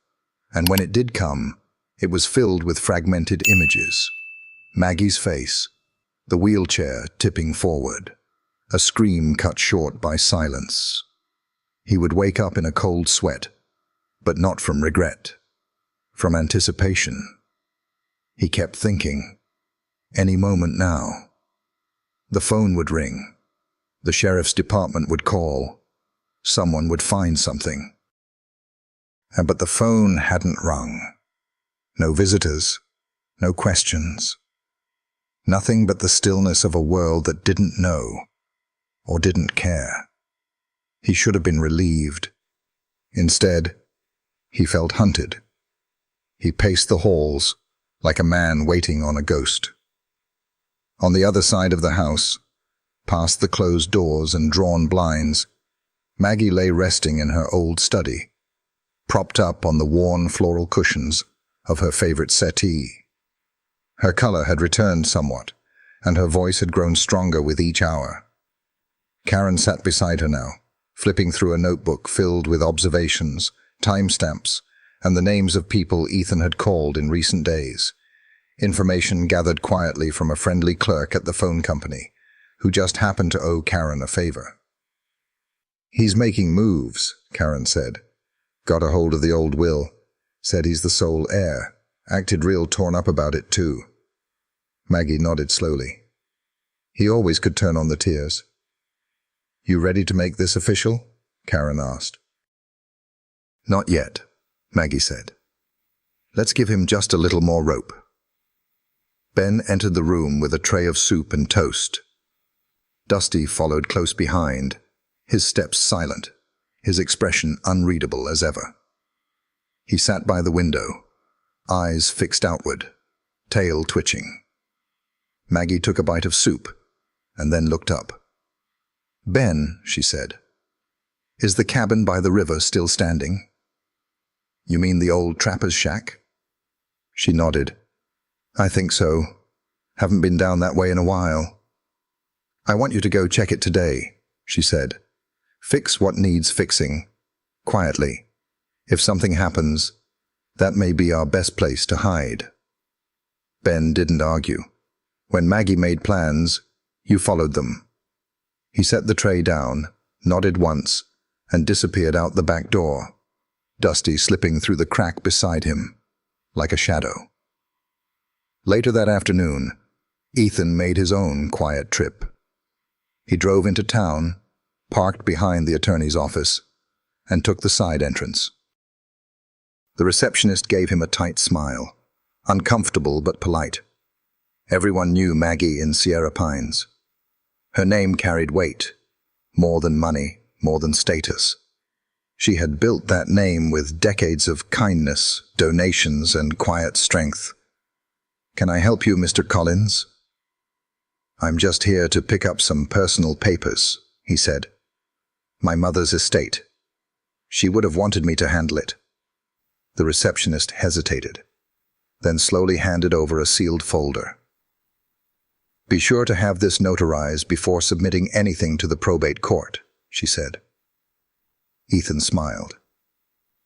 And when it did come, it was filled with fragmented images. Maggie's face, the wheelchair tipping forward, a scream cut short by silence. He would wake up in a cold sweat, but not from regret, from anticipation. He kept thinking, any moment now. The phone would ring. The sheriff's department would call. Someone would find something. But the phone hadn't rung. No visitors, no questions. Nothing but the stillness of a world that didn't know or didn't care. He should have been relieved. Instead, he felt hunted. He paced the halls like a man waiting on a ghost. On the other side of the house, past the closed doors and drawn blinds, Maggie lay resting in her old study, propped up on the worn floral cushions of her favorite settee. Her color had returned somewhat, and her voice had grown stronger with each hour. Karen sat beside her now, flipping through a notebook filled with observations, timestamps, and the names of people Ethan had called in recent days. Information gathered quietly from a friendly clerk at the phone company, who just happened to owe Karen a favor. "He's making moves," Karen said. "Got a hold of the old will. Said he's the sole heir. Acted real torn up about it, too." Maggie nodded slowly. He always could turn on the tears. "You ready to make this official?" Karen asked. "Not yet," Maggie said. "Let's give him just a little more rope." Ben entered the room with a tray of soup and toast. Dusty followed close behind, his steps silent, his expression unreadable as ever. He sat by the window, eyes fixed outward, tail twitching. Maggie took a bite of soup and then looked up. "Ben," she said. Is the cabin by the river still standing? You mean the old trapper's shack? She nodded. I think so. Haven't been down that way in a while. I want you to go check it today, she said. Fix what needs fixing. Quietly. If something happens, that may be our best place to hide. Ben didn't argue. When Maggie made plans, you followed them. He set the tray down, nodded once, and disappeared out the back door, Dusty slipping through the crack beside him, like a shadow. Later that afternoon, Ethan made his own quiet trip. He drove into town, parked behind the attorney's office, and took the side entrance. The receptionist gave him a tight smile, uncomfortable but polite. Everyone knew Maggie in Sierra Pines. Her name carried weight, more than money, more than status. She had built that name with decades of kindness, donations, and quiet strength. Can I help you, Mr. Collins? I'm just here to pick up some personal papers, he said. My mother's estate. She would have wanted me to handle it. The receptionist hesitated, then slowly handed over a sealed folder. Be sure to have this notarized before submitting anything to the probate court, she said. Ethan smiled.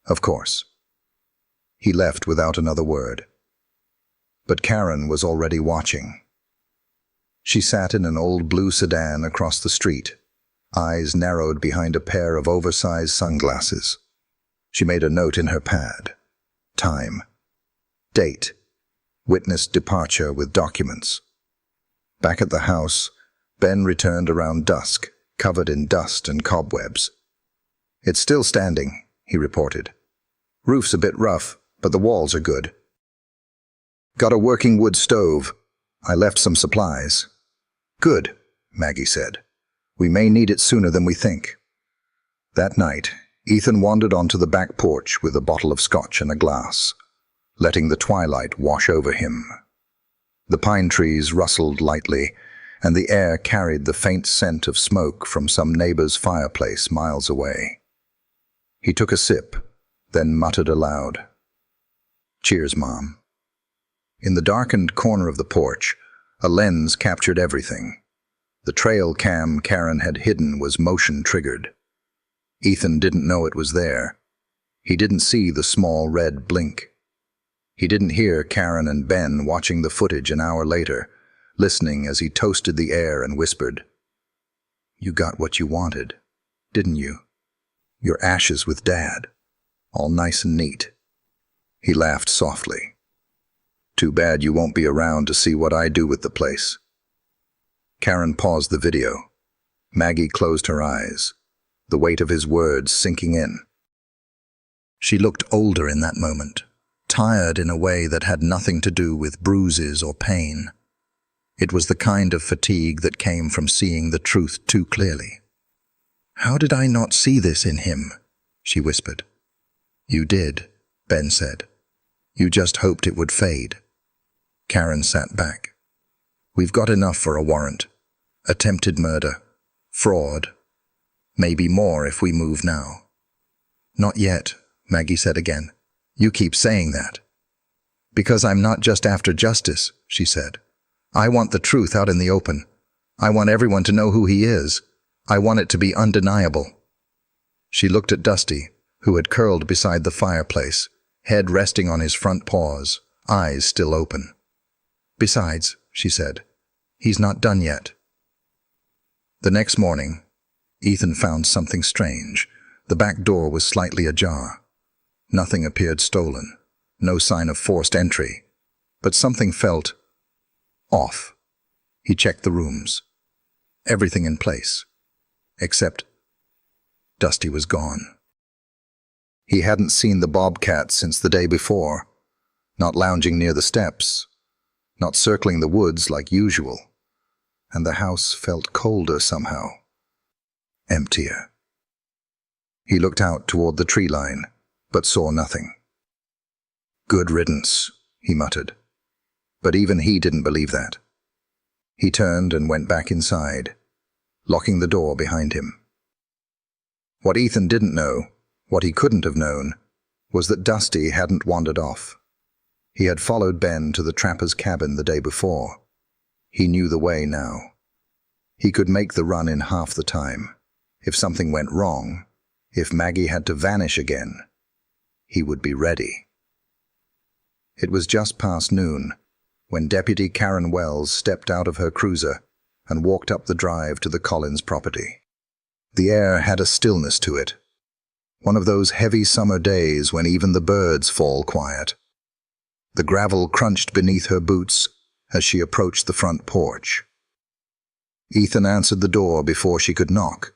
Of course. He left without another word. But Karen was already watching. She sat in an old blue sedan across the street, eyes narrowed behind a pair of oversized sunglasses. She made a note in her pad. Time. Date. Witnessed departure with documents. Back at the house, Ben returned around dusk, covered in dust and cobwebs. It's still standing, he reported. Roof's a bit rough, but the walls are good. Got a working wood stove. I left some supplies. Good, Maggie said. We may need it sooner than we think. That night, Ethan wandered onto the back porch with a bottle of scotch and a glass, letting the twilight wash over him. The pine trees rustled lightly, and the air carried the faint scent of smoke from some neighbor's fireplace miles away. He took a sip, then muttered aloud, Cheers, Mom. In the darkened corner of the porch, a lens captured everything. The trail cam Karen had hidden was motion-triggered. Ethan didn't know it was there. He didn't see the small red blink. He didn't hear Karen and Ben watching the footage an hour later, listening as he toasted the air and whispered, You got what you wanted, didn't you? Your ashes with Dad, all nice and neat. He laughed softly. Too bad you won't be around to see what I do with the place. Karen paused the video. Maggie closed her eyes, the weight of his words sinking in. She looked older in that moment, tired in a way that had nothing to do with bruises or pain. It was the kind of fatigue that came from seeing the truth too clearly. How did I not see this in him? She whispered. You did, Ben said. You just hoped it would fade. Karen sat back. We've got enough for a warrant. Attempted murder. Fraud. Maybe more if we move now. Not yet, Maggie said again. You keep saying that. Because I'm not just after justice, she said. I want the truth out in the open. I want everyone to know who he is. I want it to be undeniable. She looked at Dusty, who had curled beside the fireplace, head resting on his front paws, eyes still open. Besides, she said, he's not done yet. The next morning, Ethan found something strange. The back door was slightly ajar. Nothing appeared stolen, no sign of forced entry, but something felt off. He checked the rooms. Everything in place, except Dusty was gone. He hadn't seen the BOBCAT since the day before, not lounging near the steps, not circling the woods like usual, and the house felt colder somehow, emptier. He looked out toward the tree line, but saw nothing. Good riddance, he muttered. But even he didn't believe that. He turned and went back inside, locking the door behind him. What Ethan didn't know, what he couldn't have known, was that Dusty hadn't wandered off. He had followed Ben to the trapper's cabin the day before. He knew the way now. He could make the run in half the time. If something went wrong, if Maggie had to vanish again, he would be ready. It was just past noon when Deputy Karen Wells stepped out of her cruiser and walked up the drive to the Collins property. The air had a stillness to it, one of those heavy summer days when even the birds fall quiet. The gravel crunched beneath her boots as she approached the front porch. Ethan answered the door before she could knock.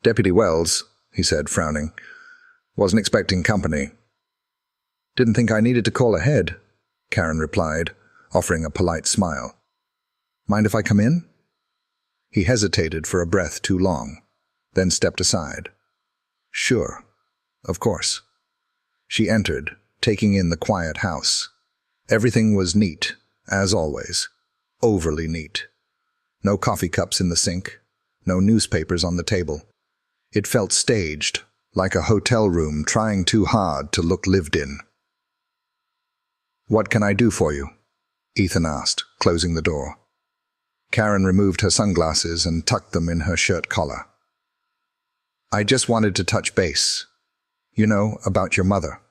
"Deputy Wells," he said, frowning. "Wasn't expecting company." "Didn't think I needed to call ahead," Karen replied, offering a polite smile. "Mind if I come in?" He hesitated for a breath too long, then stepped aside. "Sure, of course." She entered, taking in the quiet house. Everything was neat, as always, overly neat. No coffee cups in the sink, no newspapers on the table. It felt staged, like a hotel room trying too hard to look lived in. "What can I do for you?" Ethan asked, closing the door. Karen removed her sunglasses and tucked them in her shirt collar. "I just wanted to touch base. You know, about your mother."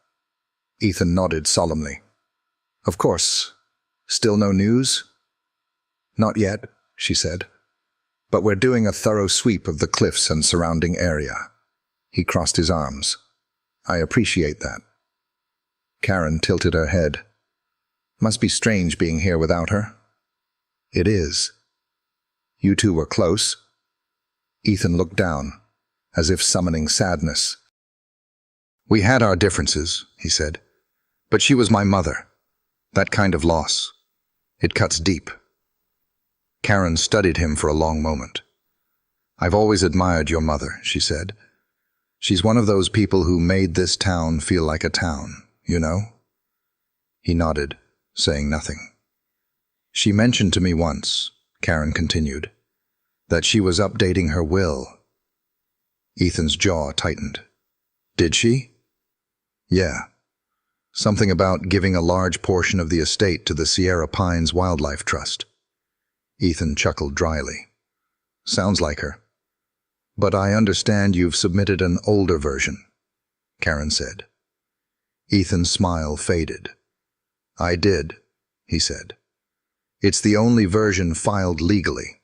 Ethan nodded solemnly. "Of course. Still no news?" "Not yet," she said. "But we're doing a thorough sweep of the cliffs and surrounding area." He crossed his arms. "I appreciate that." Karen tilted her head. "Must be strange being here without her." "It is." "You two were close?" Ethan looked down, as if summoning sadness. "We had our differences," he said. "But she was my mother. That kind of loss. It cuts deep." Karen studied him for a long moment. "I've always admired your mother," she said. "She's one of those people who made this town feel like a town, you know?" He nodded, saying nothing. "She mentioned to me once," Karen continued, "that she was updating her will." Ethan's jaw tightened. "Did she?" "Yeah. Something about giving a large portion of the estate to the Sierra Pines Wildlife Trust." Ethan chuckled dryly. "Sounds like her. But I understand you've submitted an older version," Karen said. Ethan's smile faded. "I did," he said. "It's the only version filed legally.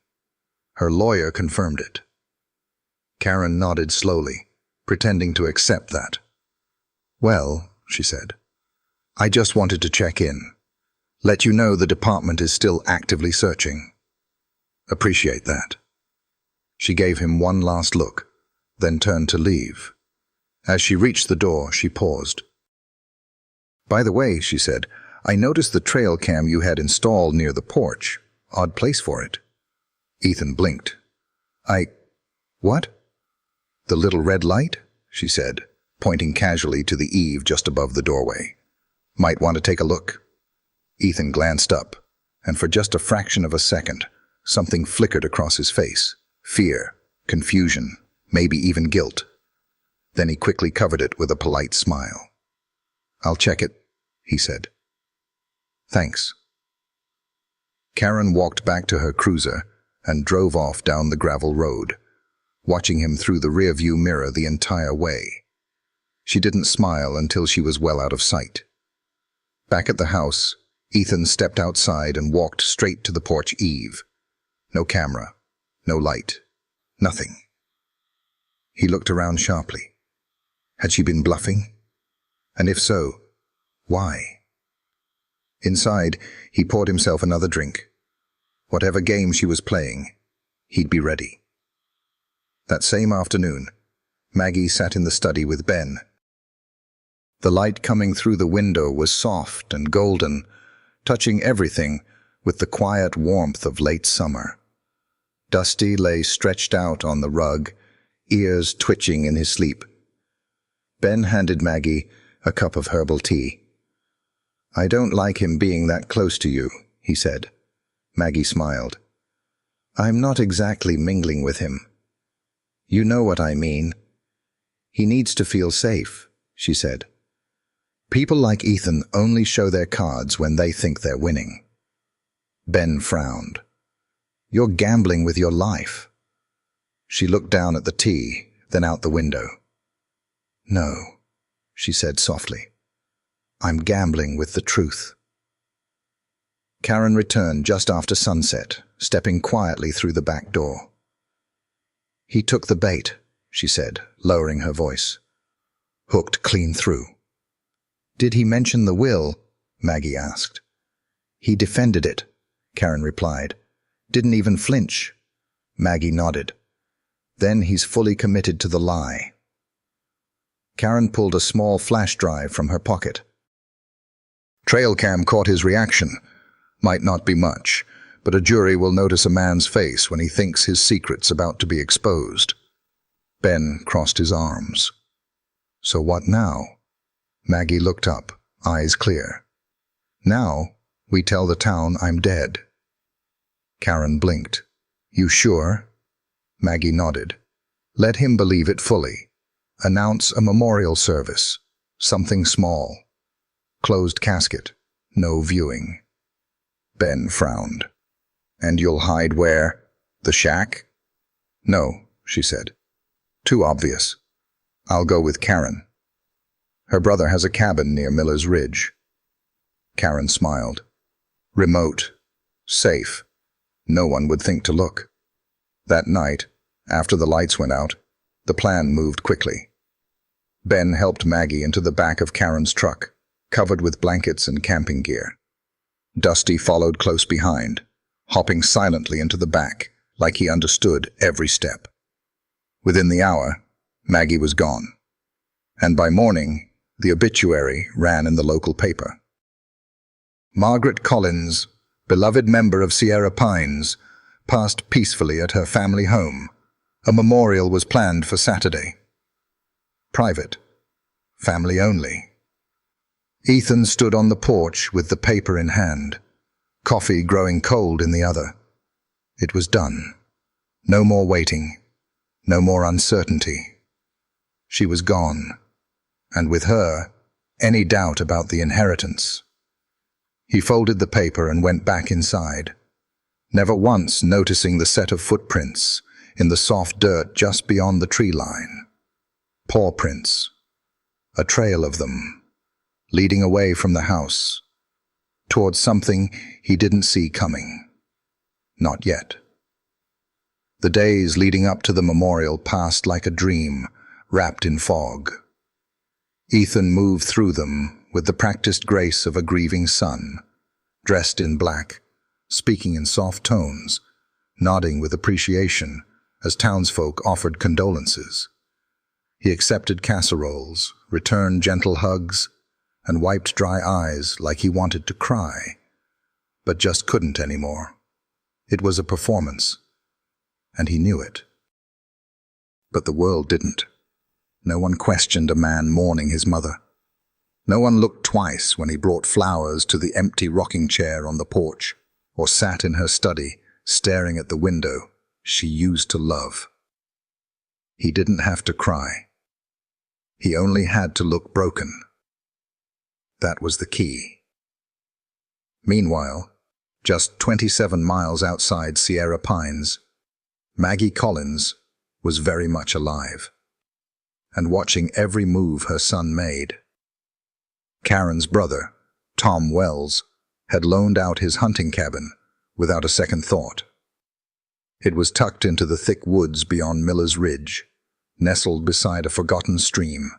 Her lawyer confirmed it." Karen nodded slowly, pretending to accept that. "Well," she said, "I just wanted to check in. Let you know the department is still actively searching." "Appreciate that." She gave him one last look, then turned to leave. As she reached the door, she paused. "By the way," she said, "I noticed the trail cam you had installed near the porch. Odd place for it." Ethan blinked. What?" "The little red light," she said, pointing casually to the eave just above the doorway. "Might want to take a look." Ethan glanced up, and for just a fraction of a second, something flickered across his face. Fear, confusion, maybe even guilt. Then he quickly covered it with a polite smile. "I'll check it," he said. "Thanks." Karen walked back to her cruiser and drove off down the gravel road, watching him through the rearview mirror the entire way. She didn't smile until she was well out of sight. Back at the house, Ethan stepped outside and walked straight to the porch eave. No camera, no light, nothing. He looked around sharply. Had she been bluffing? And if so, why? Inside, he poured himself another drink. Whatever game she was playing, he'd be ready. That same afternoon, Maggie sat in the study with Ben. The light coming through the window was soft and golden, touching everything with the quiet warmth of late summer. Dusty lay stretched out on the rug, ears twitching in his sleep. Ben handed Maggie a cup of herbal tea. "I don't like him being that close to you," he said. Maggie smiled. "I'm not exactly mingling with him." You know what I mean. He needs to feel safe, she said. People like Ethan only show their cards when they think they're winning. Ben frowned. You're gambling with your life. She looked down at the tea, then out the window. No, she said softly. I'm gambling with the truth. Karen returned just after sunset, stepping quietly through the back door. He took the bait, she said, lowering her voice. Hooked clean through. Did he mention the will? Maggie asked. He defended it, Karen replied. Didn't even flinch. Maggie nodded. Then he's fully committed to the lie. Karen pulled a small flash drive from her pocket. Trail cam caught his reaction. Might not be much, but a jury will notice a man's face when he thinks his secret's about to be exposed. Ben crossed his arms. So what now? Maggie looked up, eyes clear. Now, we tell the town I'm dead. Karen blinked. You sure? Maggie nodded. Let him believe it fully. Announce a memorial service. Something small. Closed casket. No viewing. Ben frowned. And you'll hide where? The shack? No, she said. Too obvious. I'll go with Karen. Her brother has a cabin near Miller's Ridge. Karen smiled. Remote. Safe. No one would think to look. That night, after the lights went out, the plan moved quickly. Ben helped Maggie into the back of Karen's truck, covered with blankets and camping gear. Dusty followed close behind, hopping silently into the back, like he understood every step. Within the hour, Maggie was gone. And by morning, the obituary ran in the local paper. Margaret Collins, beloved member of Sierra Pines, passed peacefully at her family home. A memorial was planned for Saturday. Private. Family only. Ethan stood on the porch with the paper in hand, coffee growing cold in the other. It was done. No more waiting. No more uncertainty. She was gone, and with her, any doubt about the inheritance. He folded the paper and went back inside, never once noticing the set of footprints in the soft dirt just beyond the tree line. Paw prints. A trail of them, leading away from the house, towards something he didn't see coming. Not yet. The days leading up to the memorial passed like a dream, wrapped in fog. Ethan moved through them with the practiced grace of a grieving son, dressed in black, speaking in soft tones, nodding with appreciation as townsfolk offered condolences. He accepted casseroles, returned gentle hugs, and wiped dry eyes like he wanted to cry, but just couldn't anymore. It was a performance, and he knew it. But the world didn't. No one questioned a man mourning his mother. No one looked twice when he brought flowers to the empty rocking chair on the porch, or sat in her study, staring at the window she used to love. He didn't have to cry. He only had to look broken. That was the key. Meanwhile, just 27 miles outside Sierra Pines, Maggie Collins was very much alive, and watching every move her son made. Karen's brother, Tom Wells, had loaned out his hunting cabin without a second thought. It was tucked into the thick woods beyond Miller's Ridge, nestled beside a forgotten stream,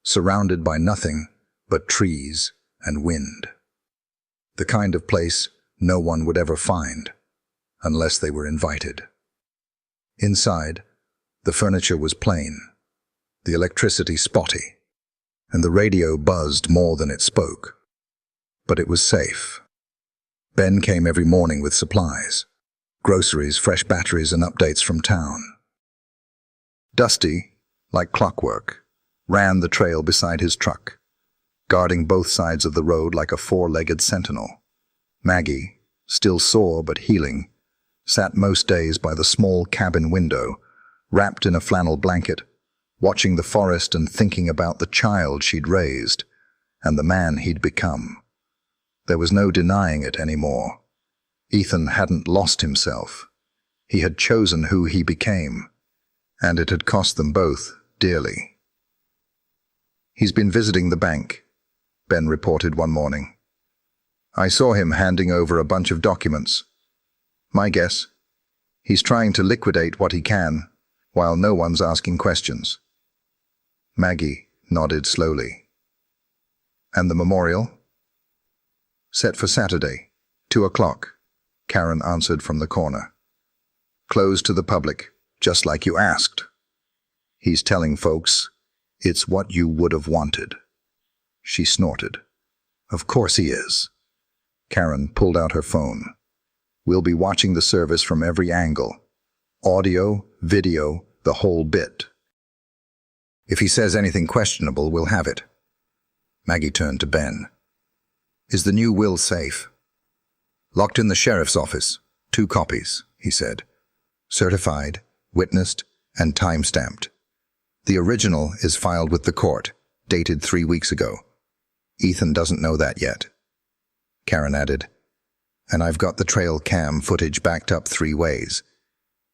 surrounded by nothing but trees and wind. The kind of place no one would ever find, unless they were invited. Inside, the furniture was plain, the electricity spotty, and the radio buzzed more than it spoke. But it was safe. Ben came every morning with supplies, groceries, fresh batteries, and updates from town. Dusty, like clockwork, ran the trail beside his truck, guarding both sides of the road like a four-legged sentinel. Maggie, still sore but healing, sat most days by the small cabin window, wrapped in a flannel blanket, watching the forest and thinking about the child she'd raised and the man he'd become. There was no denying it anymore. Ethan hadn't lost himself. He had chosen who he became, and it had cost them both dearly. "He's been visiting the bank," Ben reported one morning. "I saw him handing over a bunch of documents. My guess, he's trying to liquidate what he can while no one's asking questions." Maggie nodded slowly. "And the memorial?" "Set for Saturday, 2 o'clock, Karen answered from the corner. "Closed to the public, just like you asked." "He's telling folks it's what you would have wanted." She snorted. "Of course he is." Karen pulled out her phone. "We'll be watching the service from every angle. Audio, video, the whole bit. If he says anything questionable, we'll have it." Maggie turned to Ben. "Is the new will safe?" "Locked in the sheriff's office. 2 copies," he said. "Certified, witnessed, and time-stamped. The original is filed with the court, dated 3 weeks ago. Ethan doesn't know that yet." Karen added, "And I've got the trail cam footage backed up 3 ways.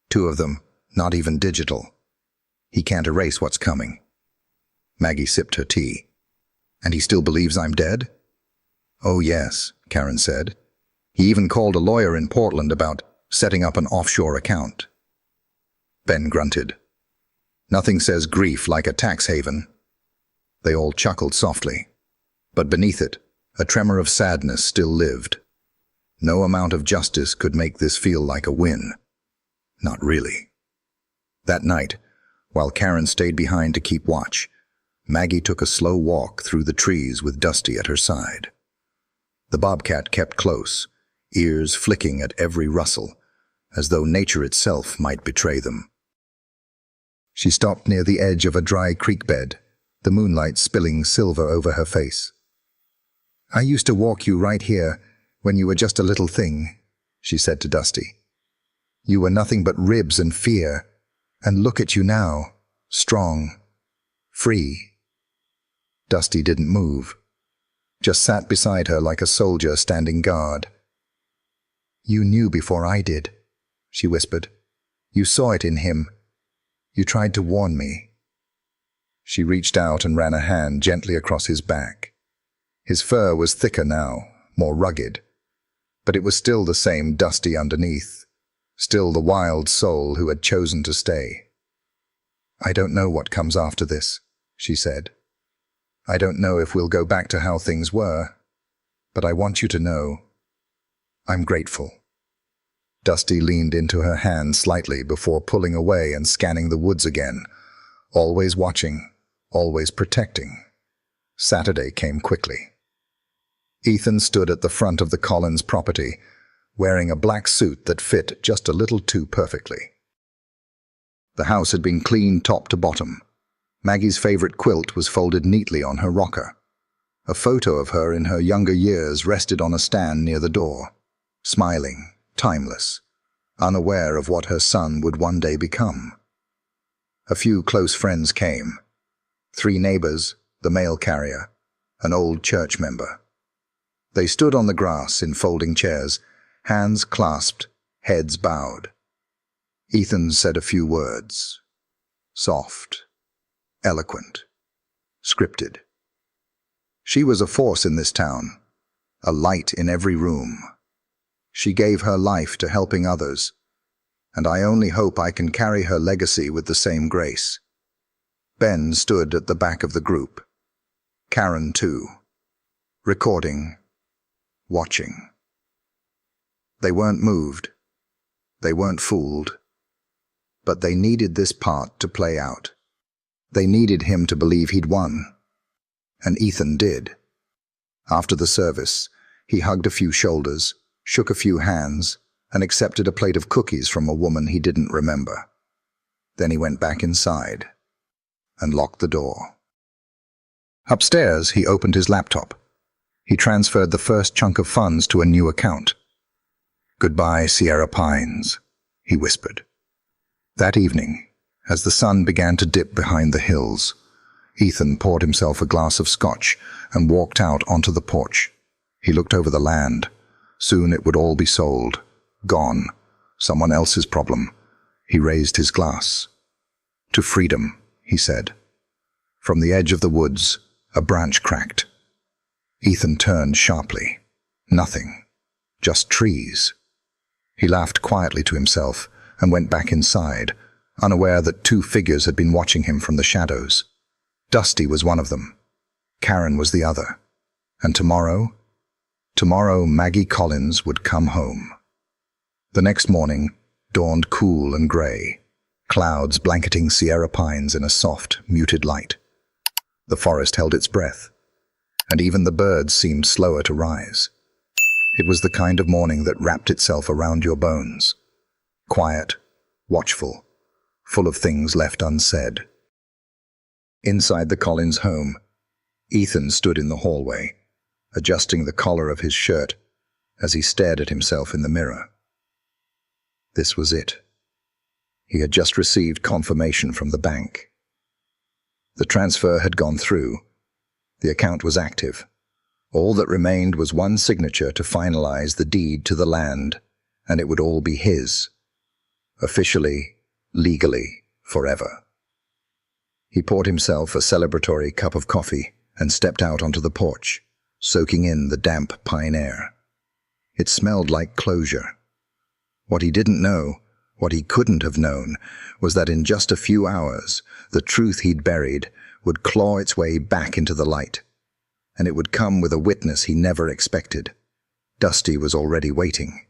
2 of them, not even digital. He can't erase what's coming." Maggie sipped her tea. "And he still believes I'm dead?" "Oh yes," Karen said. "He even called a lawyer in Portland about setting up an offshore account." Ben grunted. "Nothing says grief like a tax haven." They all chuckled softly. But beneath it, a tremor of sadness still lived. No amount of justice could make this feel like a win. Not really. That night, while Karen stayed behind to keep watch, Maggie took a slow walk through the trees with Dusty at her side. The bobcat kept close, ears flicking at every rustle, as though nature itself might betray them. She stopped near the edge of a dry creek bed, the moonlight spilling silver over her face. "I used to walk you right here when you were just a little thing," she said to Dusty. "You were nothing but ribs and fear, and look at you now, strong, free." Dusty didn't move, just sat beside her like a soldier standing guard. "You knew before I did," she whispered. "You saw it in him. You tried to warn me." She reached out and ran a hand gently across his back. His fur was thicker now, more rugged, but it was still the same Dusty underneath, still the wild soul who had chosen to stay. "I don't know what comes after this," she said. "I don't know if we'll go back to how things were, but I want you to know I'm grateful." Dusty leaned into her hand slightly before pulling away and scanning the woods again, always watching, always protecting. Saturday came quickly. Ethan stood at the front of the Collins property, wearing a black suit that fit just a little too perfectly. The house had been cleaned top to bottom. Maggie's favorite quilt was folded neatly on her rocker. A photo of her in her younger years rested on a stand near the door, smiling, timeless, unaware of what her son would one day become. A few close friends came. 3 neighbors, the mail carrier, an old church member. They stood on the grass in folding chairs, hands clasped, heads bowed. Ethan said a few words. Soft, eloquent, scripted. She was a force in this town, a light in every room. She gave her life to helping others, and I only hope I can carry her legacy with the same grace. Ben stood at the back of the group. Karen too. Recording. Watching. They weren't moved. They weren't fooled. But they needed this part to play out. They needed him to believe he'd won. And Ethan did. After the service, he hugged a few shoulders, shook a few hands, and accepted a plate of cookies from a woman he didn't remember. Then he went back inside and locked the door. Upstairs, he opened his laptop. He transferred the first chunk of funds to a new account. "Goodbye, Sierra Pines," he whispered. That evening, As the sun began to dip behind the hills, Ethan poured himself a glass of scotch and walked out onto the porch. He looked over the land. Soon it would all be sold. Gone. Someone else's problem. He raised his glass. "To freedom," he said. From the edge of the woods, a branch cracked. Ethan turned sharply. Nothing. Just trees. He laughed quietly to himself and went back inside, unaware that two figures had been watching him from the shadows. Dusty was one of them. Karen was the other. And tomorrow Maggie Collins would come home. The next morning dawned cool and grey, clouds blanketing Sierra pines in a soft, muted light. The forest held its breath, and even the birds seemed slower to rise. It was the kind of morning that wrapped itself around your bones. Quiet, watchful, full of things left unsaid. Inside the Collins home, Ethan stood in the hallway, adjusting the collar of his shirt as he stared at himself in the mirror. This was it. He had just received confirmation from the bank. The transfer had gone through. The account was active. All that remained was one signature to finalize the deed to the land, and it would all be his. Officially, legally, forever. He poured himself a celebratory cup of coffee and stepped out onto the porch, soaking in the damp pine air. It smelled like closure. What he didn't know, what he couldn't have known, was that in just a few hours, the truth he'd buried would claw its way back into the light. And it would come with a witness he never expected. Dusty was already waiting.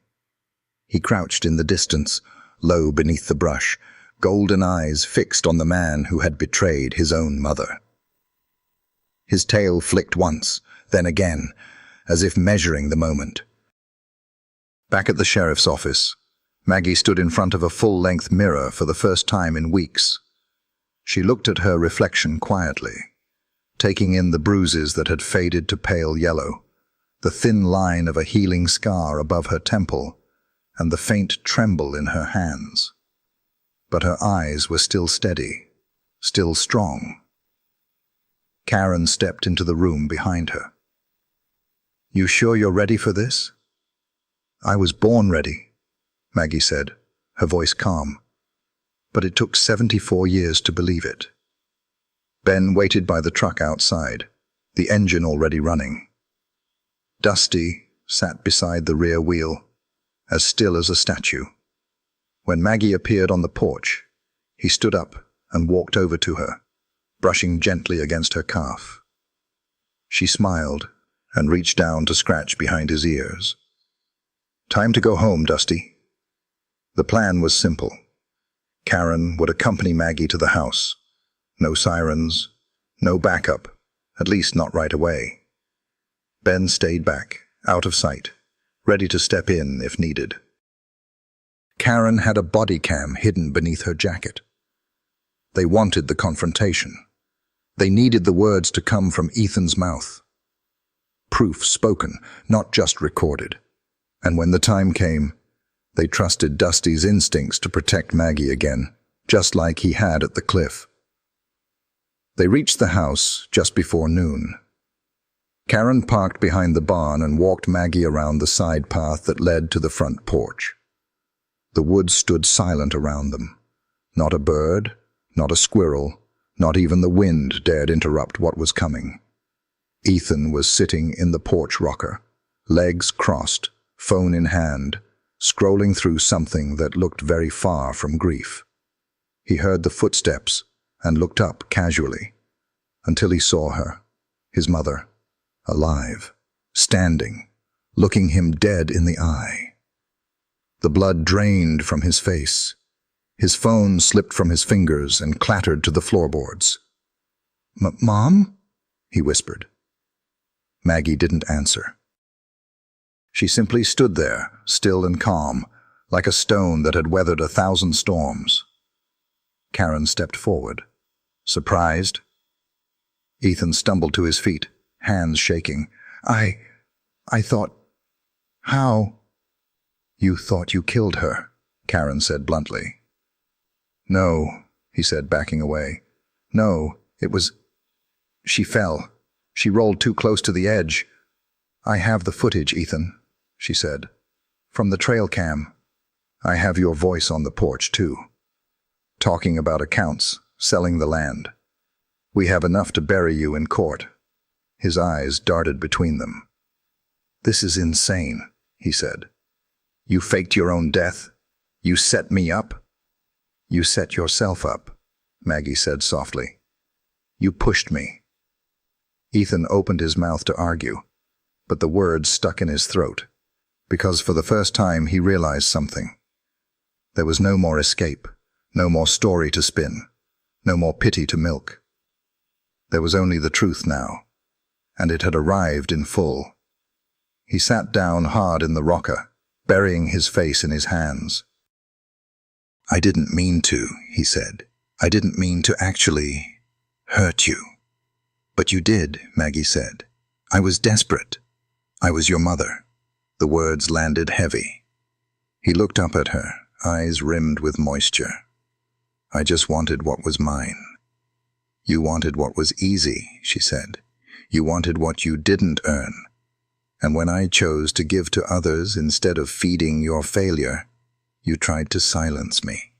He crouched in the distance, low beneath the brush, golden eyes fixed on the man who had betrayed his own mother. His tail flicked once, then again, as if measuring the moment. Back at the sheriff's office, Maggie stood in front of a full-length mirror for the first time in weeks. She looked at her reflection quietly, taking in the bruises that had faded to pale yellow, the thin line of a healing scar above her temple, and the faint tremble in her hands. But her eyes were still steady, still strong. Karen stepped into the room behind her. "You sure you're ready for this?" "I was born ready," Maggie said, her voice calm. But it took 74 years to believe it. Ben waited by the truck outside, the engine already running. Dusty sat beside the rear wheel, as still as a statue. When Maggie appeared on the porch, he stood up and walked over to her, brushing gently against her calf. She smiled and reached down to scratch behind his ears. "Time to go home, Dusty." The plan was simple. Karen would accompany Maggie to the house. No sirens, no backup, at least not right away. Ben stayed back, out of sight, ready to step in if needed. Karen had a body cam hidden beneath her jacket. They wanted the confrontation. They needed the words to come from Ethan's mouth. Proof spoken, not just recorded. And when the time came, they trusted Dusty's instincts to protect Maggie again, just like he had at the cliff. They reached the house just before noon. Karen parked behind the barn and walked Maggie around the side path that led to the front porch. The woods stood silent around them. Not a bird, not a squirrel, not even the wind dared interrupt what was coming. Ethan was sitting in the porch rocker, legs crossed, phone in hand, scrolling through something that looked very far from grief. He heard the footsteps and looked up casually, until he saw her, his mother, alive, standing, looking him dead in the eye. The blood drained from his face. His phone slipped from his fingers and clattered to the floorboards. "Mom?" he whispered. Maggie didn't answer. She simply stood there, still and calm, like a stone that had weathered 1,000 storms. Karen stepped forward, surprised. Ethan stumbled to his feet, hands shaking. I thought... How?" "You thought you killed her," Karen said bluntly. "No," he said, backing away. No, it was... She fell. She rolled too close to the edge. I have the footage, Ethan, she said. From the trail cam. I have your voice on the porch, too. Talking about accounts, selling the land. We have enough to bury you in court. His eyes darted between them. This is insane, he said. You faked your own death. You set me up. You set yourself up, Maggie said softly. You pushed me. Ethan opened his mouth to argue, but the words stuck in his throat, because for the first time he realized something. There was no more escape, no more story to spin, no more pity to milk. There was only the truth now, and it had arrived in full. He sat down hard in the rocker, burying his face in his hands. I didn't mean to, he said. I didn't mean to actually hurt you. But you did, Maggie said. I was desperate. I was your mother. The words landed heavy. He looked up at her, eyes rimmed with moisture. I just wanted what was mine. You wanted what was easy, she said. You wanted what you didn't earn. And when I chose to give to others instead of feeding your failure, you tried to silence me.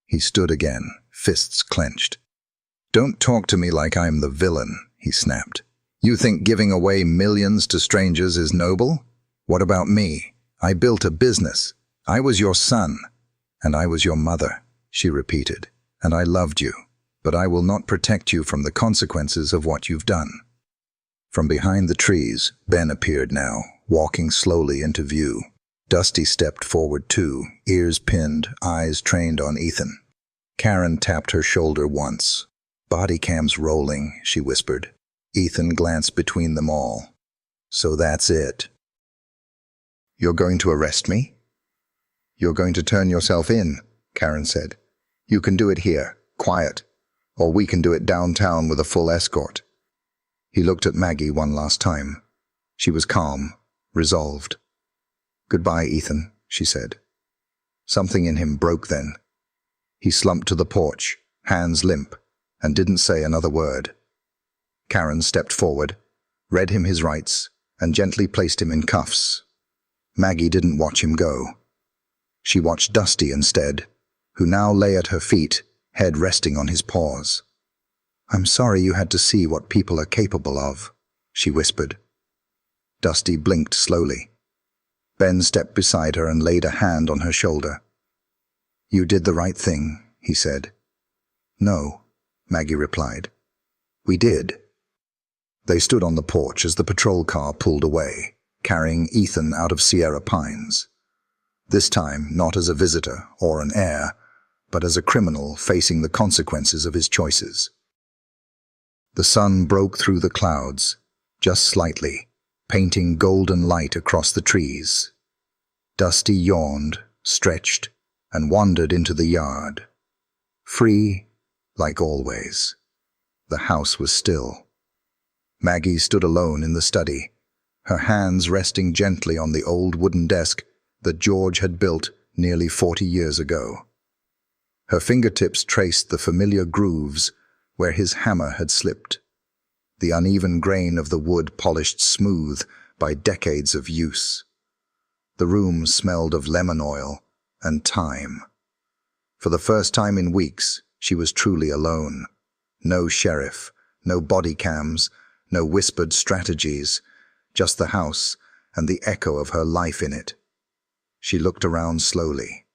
He stood again, fists clenched. Don't talk to me like I'm the villain, he snapped. You think giving away millions to strangers is noble? What about me? I built a business. I was your son. And I was your mother, she repeated. And I loved you. But I will not protect you from the consequences of what you've done. From behind the trees, Ben appeared now, walking slowly into view. Dusty stepped forward too, ears pinned, eyes trained on Ethan. Karen tapped her shoulder once. Body cams rolling, she whispered. Ethan glanced between them all. So that's it. You're going to arrest me? You're going to turn yourself in, Karen said. You can do it here, quiet, or we can do it downtown with a full escort. He looked at Maggie one last time. She was calm, resolved. Goodbye, Ethan, she said. Something in him broke then. He slumped to the porch, hands limp, and didn't say another word. Karen stepped forward, read him his rights, and gently placed him in cuffs. Maggie didn't watch him go. She watched Dusty instead, who now lay at her feet, head resting on his paws. I'm sorry you had to see what people are capable of, she whispered. Dusty blinked slowly. Ben stepped beside her and laid a hand on her shoulder. You did the right thing, he said. No, Maggie replied. We did. They stood on the porch as the patrol car pulled away, carrying Ethan out of Sierra Pines. This time not as a visitor or an heir, but as a criminal facing the consequences of his choices. The sun broke through the clouds, just slightly, painting golden light across the trees. Dusty yawned, stretched, and wandered into the yard. Free, like always. The house was still. Maggie stood alone in the study, her hands resting gently on the old wooden desk that George had built nearly 40 years ago. Her fingertips traced the familiar grooves where his hammer had slipped, the uneven grain of the wood polished smooth by decades of use. The room smelled of lemon oil and thyme. For the first time in weeks, she was truly alone. No sheriff, no body cams, no whispered strategies, just the house and the echo of her life in it. She looked around slowly.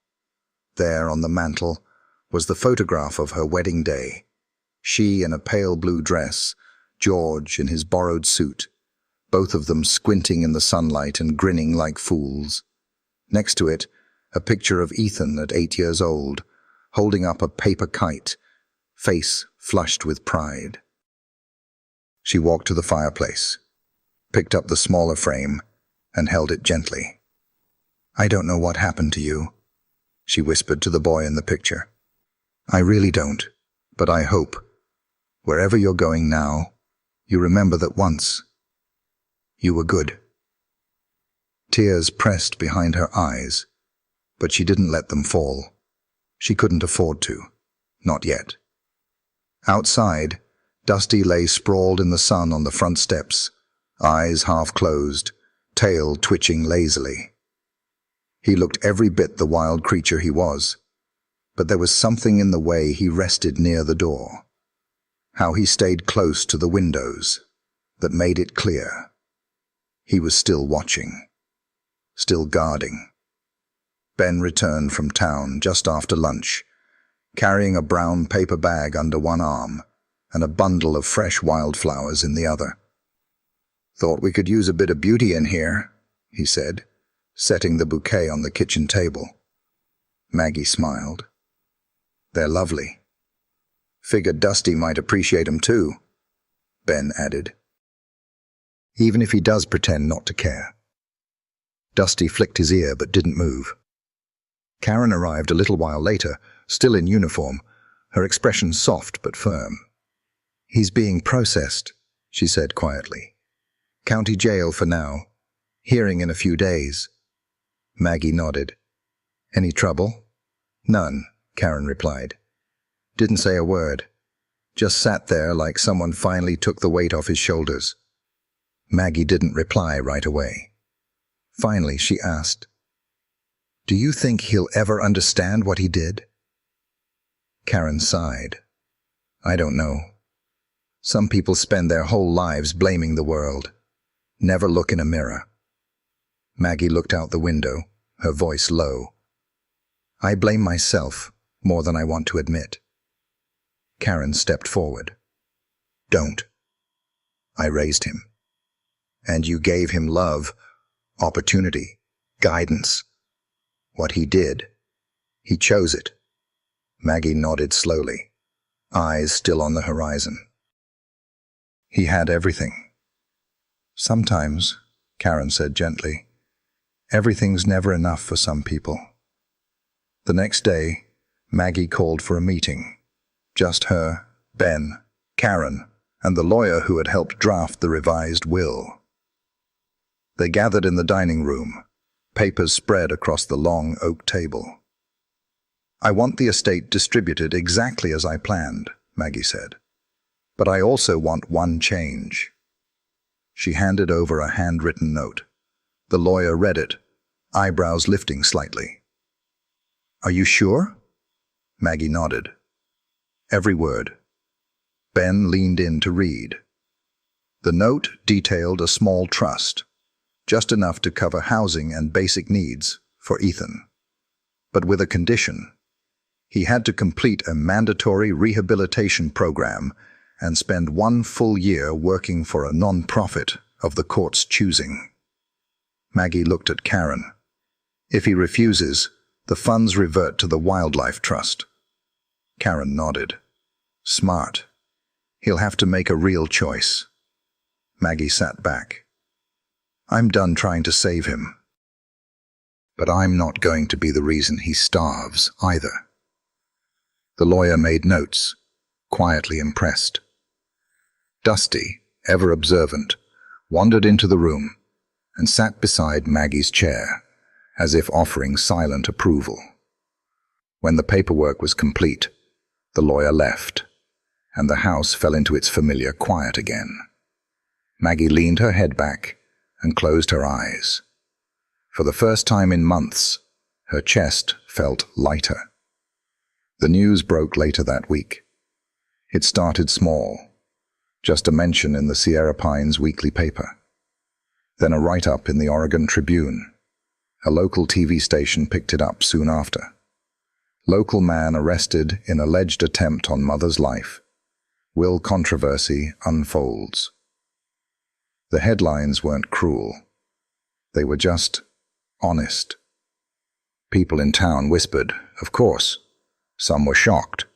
There on the mantel was the photograph of her wedding day. She in a pale blue dress, George in his borrowed suit, both of them squinting in the sunlight and grinning like fools. Next to it, a picture of Ethan at 8 years old, holding up a paper kite, face flushed with pride. She walked to the fireplace, picked up the smaller frame, and held it gently. I don't know what happened to you, she whispered to the boy in the picture. I really don't, but I hope, wherever you're going now, you remember that once you were good. Tears pressed behind her eyes, but she didn't let them fall. She couldn't afford to, not yet. Outside, Dusty lay sprawled in the sun on the front steps, eyes half closed, tail twitching lazily. He looked every bit the wild creature he was, but there was something in the way he rested near the door, how he stayed close to the windows, that made it clear. He was still watching, still guarding. Ben returned from town just after lunch, carrying a brown paper bag under one arm and a bundle of fresh wildflowers in the other. "Thought we could use a bit of beauty in here," he said, setting the bouquet on the kitchen table. Maggie smiled. "They're lovely. Figured Dusty might appreciate 'em too," Ben added. "Even if he does pretend not to care." Dusty flicked his ear but didn't move. Karen arrived a little while later, still in uniform, her expression soft but firm. "He's being processed," she said quietly. "County jail for now. Hearing in a few days." Maggie nodded. "Any trouble?" "None," Karen replied. Didn't say a word. Just sat there like someone finally took the weight off his shoulders. Maggie didn't reply right away. Finally, she asked, "Do you think he'll ever understand what he did?" Karen sighed. "I don't know. Some people spend their whole lives blaming the world. Never look in a mirror." Maggie looked out the window, her voice low. "I blame myself more than I want to admit." Karen stepped forward. "Don't. I raised him. And you gave him love, opportunity, guidance. What he did, he chose it." Maggie nodded slowly, eyes still on the horizon. "He had everything." "Sometimes," Karen said gently, "everything's never enough for some people." The next day, Maggie called for a meeting. Just her, Ben, Karen, and the lawyer who had helped draft the revised will. They gathered in the dining room, papers spread across the long oak table. "I want the estate distributed exactly as I planned," Maggie said. "But I also want one change." She handed over a handwritten note. The lawyer read it, eyebrows lifting slightly. "Are you sure?" Maggie nodded. Every word. Ben leaned in to read. The note detailed a small trust, just enough to cover housing and basic needs for Ethan. But with a condition. He had to complete a mandatory rehabilitation program and spend 1 full year working for a non-profit of the court's choosing. Maggie looked at Karen. "If he refuses, the funds revert to the Wildlife Trust." Karen nodded. "Smart. He'll have to make a real choice." Maggie sat back. "I'm done trying to save him. But I'm not going to be the reason he starves either." The lawyer made notes, quietly impressed. Dusty, ever observant, wandered into the room and sat beside Maggie's chair, as if offering silent approval. When the paperwork was complete, the lawyer left, and the house fell into its familiar quiet again. Maggie leaned her head back and closed her eyes. For the first time in months, her chest felt lighter. The news broke later that week. It started small, just a mention in the Sierra Pines weekly paper. Then a write-up in the Oregon Tribune. A local TV station picked it up soon after. Local man arrested in alleged attempt on mother's life. Will controversy unfolds. The headlines weren't cruel. They were just honest. People in town whispered, of course. Some were shocked,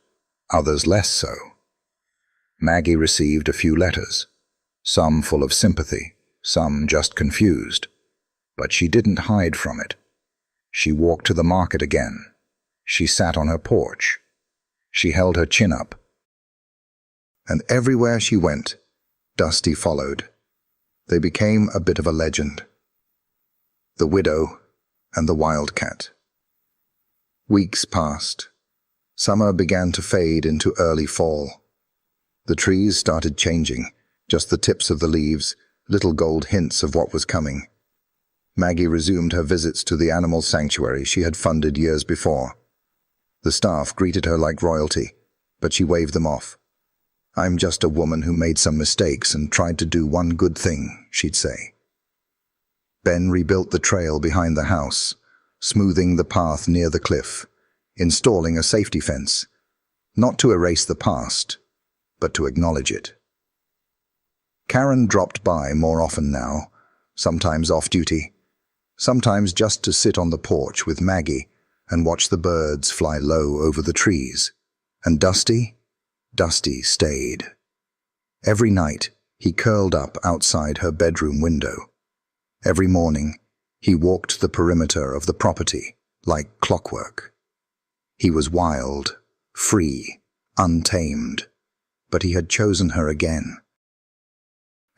others less so. Maggie received a few letters, some full of sympathy, some just confused. But she didn't hide from it. She walked to the market again. She sat on her porch. She held her chin up. And everywhere she went, Dusty followed. They became a bit of a legend. The widow and the wildcat. Weeks passed. Summer began to fade into early fall. The trees started changing, just the tips of the leaves, little gold hints of what was coming. Maggie resumed her visits to the animal sanctuary she had funded years before. The staff greeted her like royalty, but she waved them off. "I'm just a woman who made some mistakes and tried to do one good thing," she'd say. Ben rebuilt the trail behind the house, smoothing the path near the cliff, installing a safety fence, not to erase the past, but to acknowledge it. Karen dropped by more often now, sometimes off-duty, sometimes just to sit on the porch with Maggie and watch the birds fly low over the trees. And Dusty stayed. Every night, he curled up outside her bedroom window. Every morning, he walked the perimeter of the property like clockwork. He was wild, free, untamed, but he had chosen her again.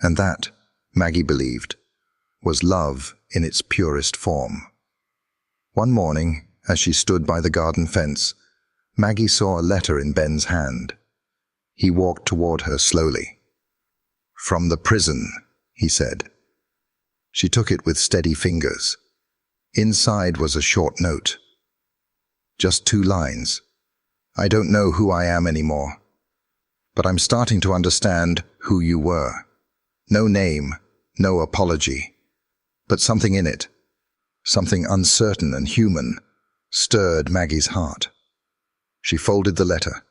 And that, Maggie believed, was love in its purest form. One morning, as she stood by the garden fence, Maggie saw a letter in Ben's hand. He walked toward her slowly. "From the prison," he said. She took it with steady fingers. Inside was a short note. Just 2 lines. "I don't know who I am anymore, but I'm starting to understand who you were." No name, no apology, but something in it, something uncertain and human, stirred Maggie's heart. She folded the letter,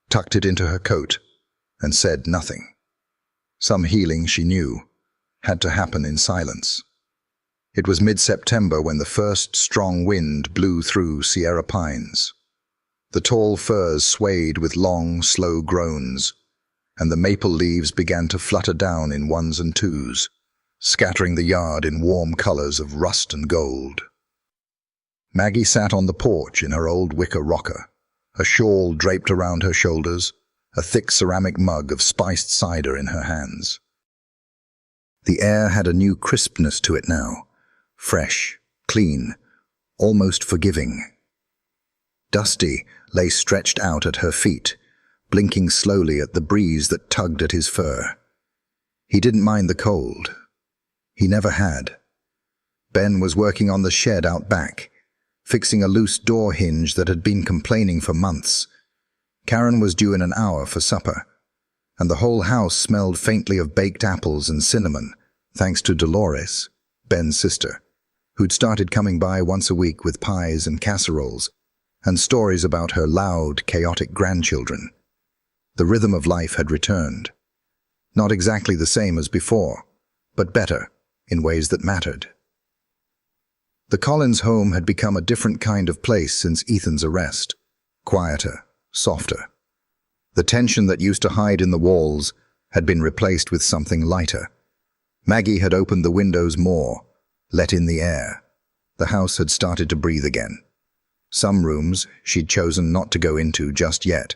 tucked it into her coat, and said nothing. Some healing, she knew, had to happen in silence. It was mid-September when the first strong wind blew through Sierra pines. The tall firs swayed with long, slow groans, and the maple leaves began to flutter down in 1s and 2s, scattering the yard in warm colors of rust and gold. Maggie sat on the porch in her old wicker rocker, a shawl draped around her shoulders, a thick ceramic mug of spiced cider in her hands. The air had a new crispness to it now, fresh, clean, almost forgiving. Dusty lay stretched out at her feet, blinking slowly at the breeze that tugged at his fur. He didn't mind the cold. He never had. Ben was working on the shed out back, fixing a loose door hinge that had been complaining for months. Karen was due in an hour for supper, and the whole house smelled faintly of baked apples and cinnamon, thanks to Dolores, Ben's sister, who'd started coming by once a week with pies and casseroles, and stories about her loud, chaotic grandchildren. The rhythm of life had returned. Not exactly the same as before, but better, in ways that mattered. The Collins home had become a different kind of place since Ethan's arrest. Quieter, softer. The tension that used to hide in the walls had been replaced with something lighter. Maggie had opened the windows more, let in the air. The house had started to breathe again. Some rooms she'd chosen not to go into just yet.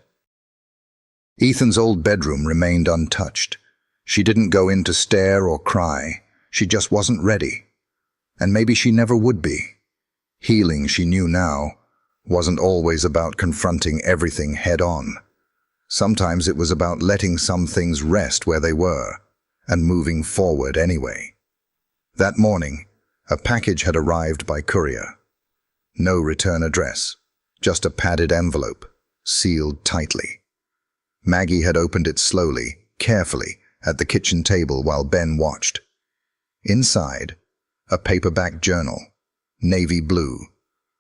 Ethan's old bedroom remained untouched. She didn't go in to stare or cry. She just wasn't ready. And maybe she never would be. Healing, she knew now, wasn't always about confronting everything head-on. Sometimes it was about letting some things rest where they were, and moving forward anyway. That morning, a package had arrived by courier. No return address, just a padded envelope, sealed tightly. Maggie had opened it slowly, carefully, at the kitchen table while Ben watched. Inside, a paperback journal, navy blue,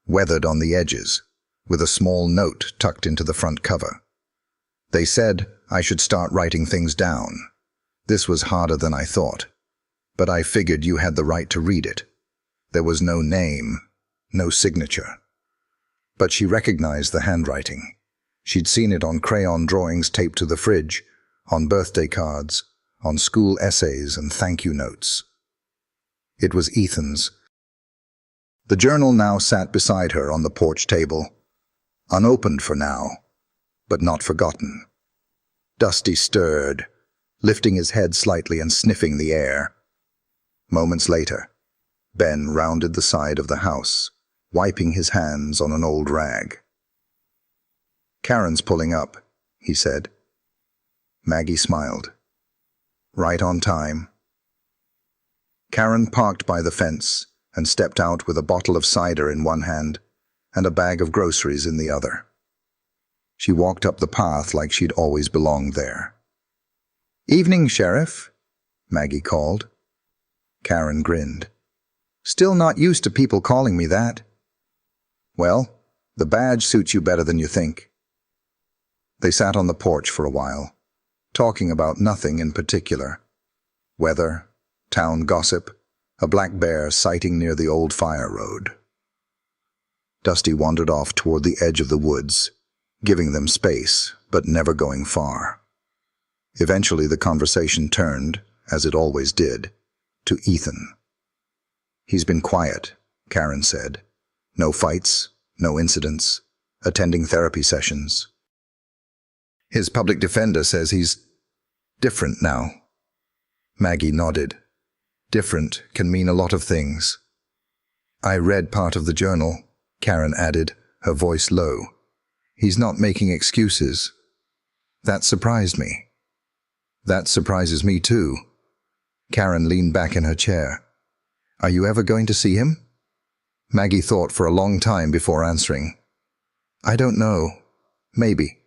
weathered on the edges, with a small note tucked into the front cover. They said I should start writing things down. This was harder than I thought, but I figured you had the right to read it. There was no name, no signature. But she recognized the handwriting. She'd seen it on crayon drawings taped to the fridge, on birthday cards, on school essays and thank you notes. It was Ethan's. The journal now sat beside her on the porch table, unopened for now, but not forgotten. Dusty stirred, lifting his head slightly and sniffing the air. Moments later, Ben rounded the side of the house, wiping his hands on an old rag. "Karen's pulling up," he said. Maggie smiled. Right on time. Karen parked by the fence and stepped out with a bottle of cider in one hand and a bag of groceries in the other. She walked up the path like she'd always belonged there. "Evening, Sheriff," Maggie called. Karen grinned. "Still not used to people calling me that." "Well, the badge suits you better than you think." They sat on the porch for a while, talking about nothing in particular. Weather, town gossip, a black bear sighting near the old fire road. Dusty wandered off toward the edge of the woods, giving them space, but never going far. Eventually the conversation turned, as it always did, to Ethan. "He's been quiet," Karen said. "No fights, no incidents, attending therapy sessions. His public defender says he's different now." Maggie nodded. Different can mean a lot of things. "I read part of the journal," Karen added, her voice low. "He's not making excuses." That surprised me. "That surprises me too." Karen leaned back in her chair. "Are you ever going to see him?" Maggie thought for a long time before answering. "I don't know. Maybe,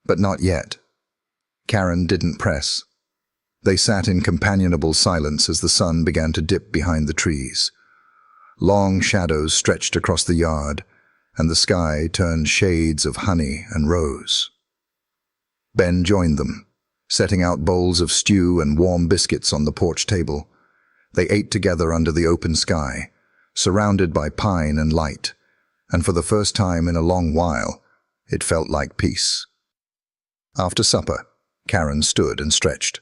but not yet." Karen didn't press. They sat in companionable silence as the sun began to dip behind the trees. Long shadows stretched across the yard, and the sky turned shades of honey and rose. Ben joined them, setting out bowls of stew and warm biscuits on the porch table. They ate together under the open sky, surrounded by pine and light, and for the first time in a long while, it felt like peace. After supper, Karen stood and stretched.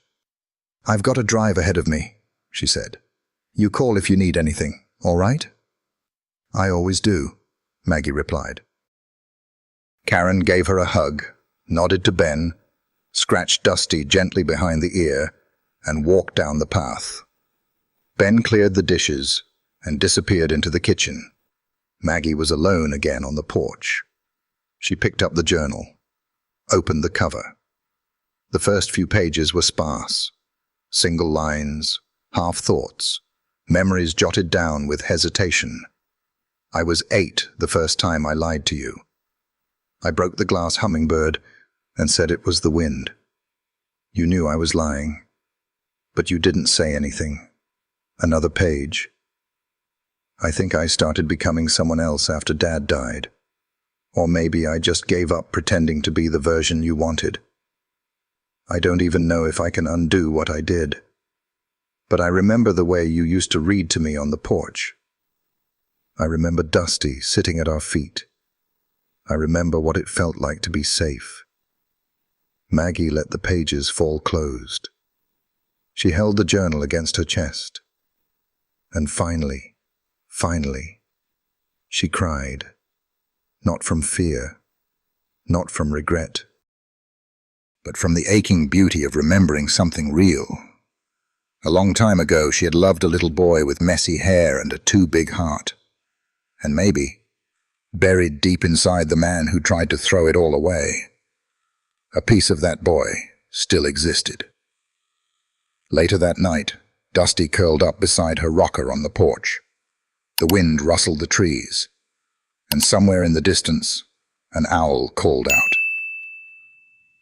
"I've got a drive ahead of me," she said. "You call if you need anything, all right?" "I always do," Maggie replied. Karen gave her a hug, nodded to Ben, scratched Dusty gently behind the ear, and walked down the path. Ben cleared the dishes and disappeared into the kitchen. Maggie was alone again on the porch. She picked up the journal, opened the cover. The first few pages were sparse. Single lines, half-thoughts, memories jotted down with hesitation. "I was 8 the first time I lied to you. I broke the glass hummingbird and said it was the wind. You knew I was lying, but you didn't say anything." Another page. "I think I started becoming someone else after Dad died. Or maybe I just gave up pretending to be the version you wanted. I don't even know if I can undo what I did. But I remember the way you used to read to me on the porch. I remember Dusty sitting at our feet. I remember what it felt like to be safe." Maggie let the pages fall closed. She held the journal against her chest. And finally, she cried. Not from fear, not from regret, but from the aching beauty of remembering something real. A long time ago, she had loved a little boy with messy hair and a too big heart. And maybe, buried deep inside the man who tried to throw it all away, a piece of that boy still existed. Later that night, Dusty curled up beside her rocker on the porch. The wind rustled the trees, and somewhere in the distance, an owl called out.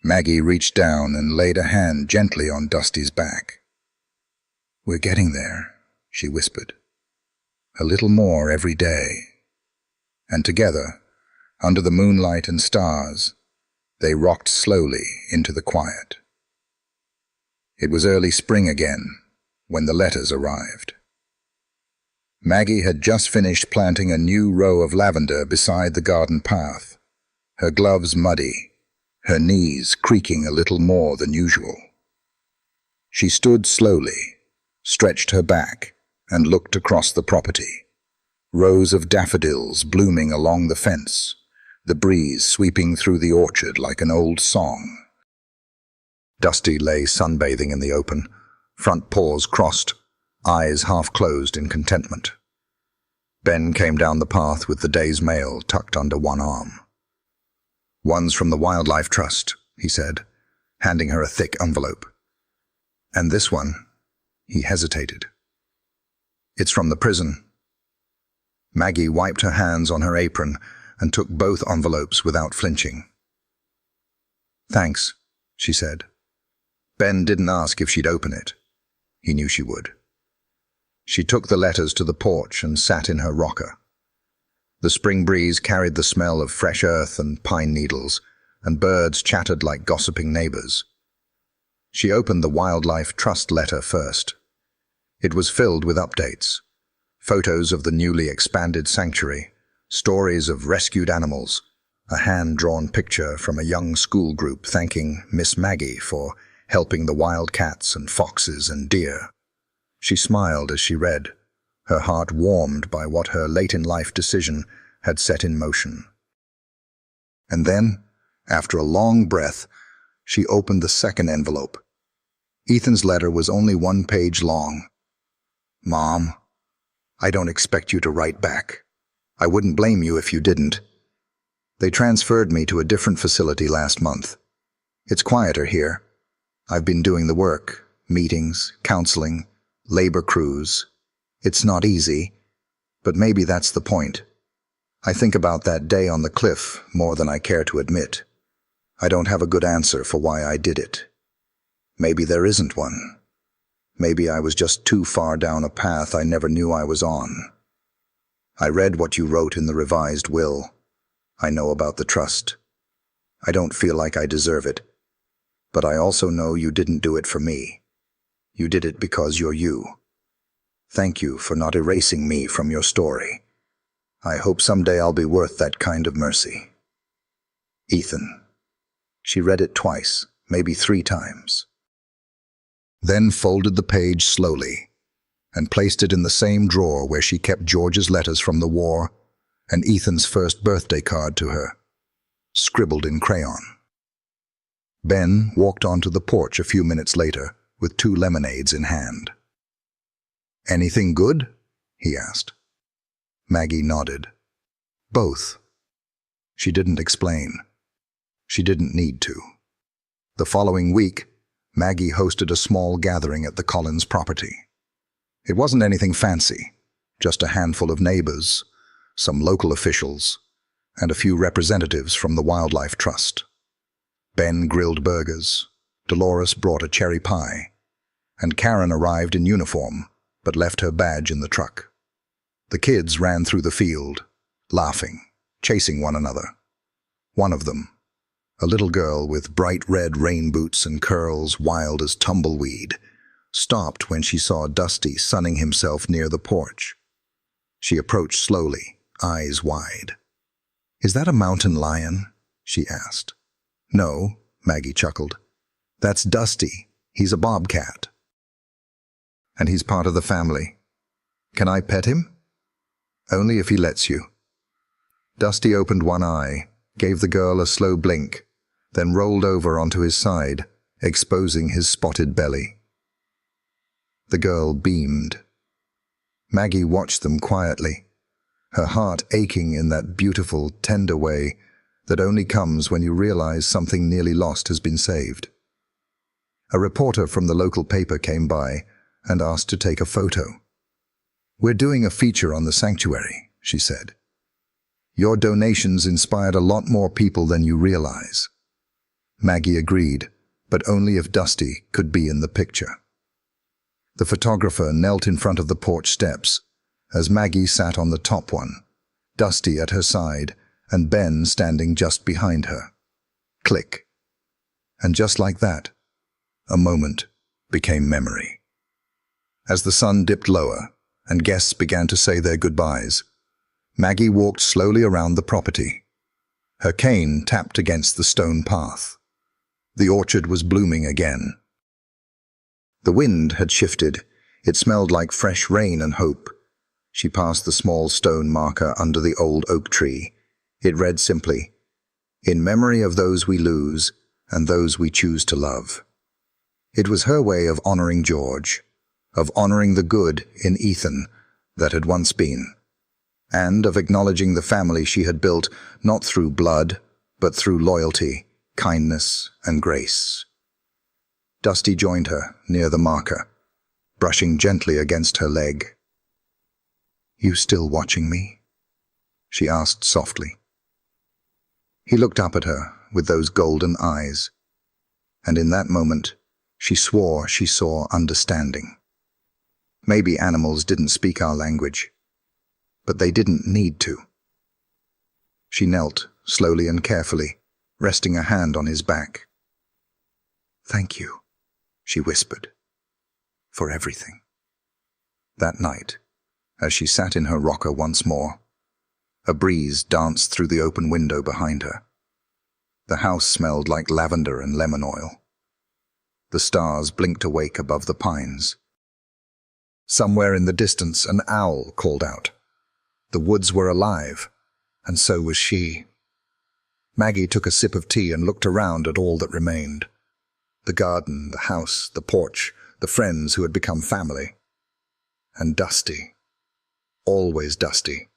Maggie reached down and laid a hand gently on Dusty's back. "We're getting there," she whispered. "A little more every day." And together, under the moonlight and stars, they rocked slowly into the quiet. It was early spring again, when the letters arrived. Maggie had just finished planting a new row of lavender beside the garden path, her gloves muddy, her knees creaking a little more than usual. She stood slowly, stretched her back, and looked across the property. Rows of daffodils blooming along the fence, the breeze sweeping through the orchard like an old song. Dusty lay sunbathing in the open, front paws crossed, eyes half closed in contentment. Ben came down the path with the day's mail tucked under one arm. "One's from the Wildlife Trust," he said, handing her a thick envelope. "And this one?" He hesitated. "It's from the prison." Maggie wiped her hands on her apron and took both envelopes without flinching. "Thanks," she said. Ben didn't ask if she'd open it. He knew she would. She took the letters to the porch and sat in her rocker. The spring breeze carried the smell of fresh earth and pine needles, and birds chattered like gossiping neighbors. She opened the Wildlife Trust letter first. It was filled with updates, photos of the newly expanded sanctuary, stories of rescued animals, a hand-drawn picture from a young school group thanking Miss Maggie for helping the wild cats and foxes and deer. She smiled as she read, her heart warmed by what her late-in-life decision had set in motion. And then, after a long breath, she opened the second envelope. Ethan's letter was only 1 page long. "Mom, I don't expect you to write back. I wouldn't blame you if you didn't. They transferred me to a different facility last month. It's quieter here. I've been doing the work, meetings, counseling, labor crews. It's not easy, but maybe that's the point. I think about that day on the cliff more than I care to admit. I don't have a good answer for why I did it. Maybe there isn't one. Maybe I was just too far down a path I never knew I was on. I read what you wrote in the revised will. I know about the trust. I don't feel like I deserve it, but I also know you didn't do it for me. You did it because you're you. Thank you for not erasing me from your story. I hope someday I'll be worth that kind of mercy. Ethan." She read it twice, maybe 3 times. Then folded the page slowly and placed it in the same drawer where she kept George's letters from the war and Ethan's first birthday card to her, scribbled in crayon. Ben walked onto the porch a few minutes later with 2 lemonades in hand. "Anything good?" he asked. Maggie nodded. "Both." She didn't explain. She didn't need to. The following week, Maggie hosted a small gathering at the Collins property. It wasn't anything fancy, just a handful of neighbors, some local officials, and a few representatives from the Wildlife Trust. Ben grilled burgers, Dolores brought a cherry pie, and Karen arrived in uniform, but left her badge in the truck. The kids ran through the field, laughing, chasing one another. One of them, a little girl with bright red rain boots and curls wild as tumbleweed, stopped when she saw Dusty sunning himself near the porch. She approached slowly, eyes wide. "Is that a mountain lion?" she asked. "No," Maggie chuckled. "That's Dusty. He's a bobcat. And he's part of the family. Can I pet him?" "Only if he lets you." Dusty opened one eye, gave the girl a slow blink, then rolled over onto his side, exposing his spotted belly. The girl beamed. Maggie watched them quietly, her heart aching in that beautiful, tender way that only comes when you realize something nearly lost has been saved. A reporter from the local paper came by and asked to take a photo. "We're doing a feature on the sanctuary," she said. "Your donations inspired a lot more people than you realize." Maggie agreed, but only if Dusty could be in the picture. The photographer knelt in front of the porch steps as Maggie sat on the top one, Dusty at her side and Ben standing just behind her. Click. And just like that, a moment became memory. As the sun dipped lower and guests began to say their goodbyes, Maggie walked slowly around the property. Her cane tapped against the stone path. The orchard was blooming again. The wind had shifted. It smelled like fresh rain and hope. She passed the small stone marker under the old oak tree. It read simply, "In memory of those we lose and those we choose to love." It was her way of honoring George, of honoring the good in Ethan that had once been, and of acknowledging the family she had built not through blood, but through loyalty, kindness, and grace. Dusty joined her near the marker, brushing gently against her leg. "You still watching me?" she asked softly. He looked up at her with those golden eyes, and in that moment, she swore she saw understanding. Maybe animals didn't speak our language, but they didn't need to. She knelt, slowly and carefully, resting a hand on his back. "Thank you," she whispered, "for everything." That night, as she sat in her rocker once more, a breeze danced through the open window behind her. The house smelled like lavender and lemon oil. The stars blinked awake above the pines. Somewhere in the distance, an owl called out. The woods were alive, and so was she. Maggie took a sip of tea and looked around at all that remained. The garden, the house, the porch, the friends who had become family. And Dusty. Always Dusty.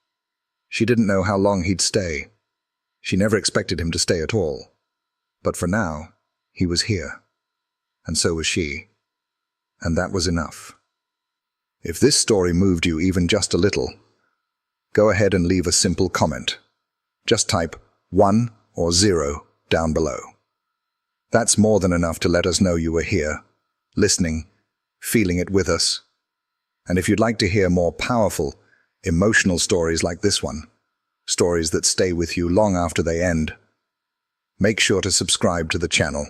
She didn't know how long he'd stay. She never expected him to stay at all. But for now, he was here. And so was she. And that was enough. If this story moved you even just a little, go ahead and leave a simple comment. Just type 1 or 0 down below. That's more than enough to let us know you were here, listening, feeling it with us. And if you'd like to hear more powerful, emotional stories like this one, stories that stay with you long after they end, make sure to subscribe to the channel.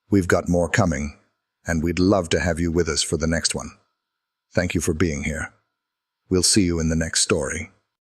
We've got more coming, and we'd love to have you with us for the next one. Thank you for being here. We'll see you in the next story.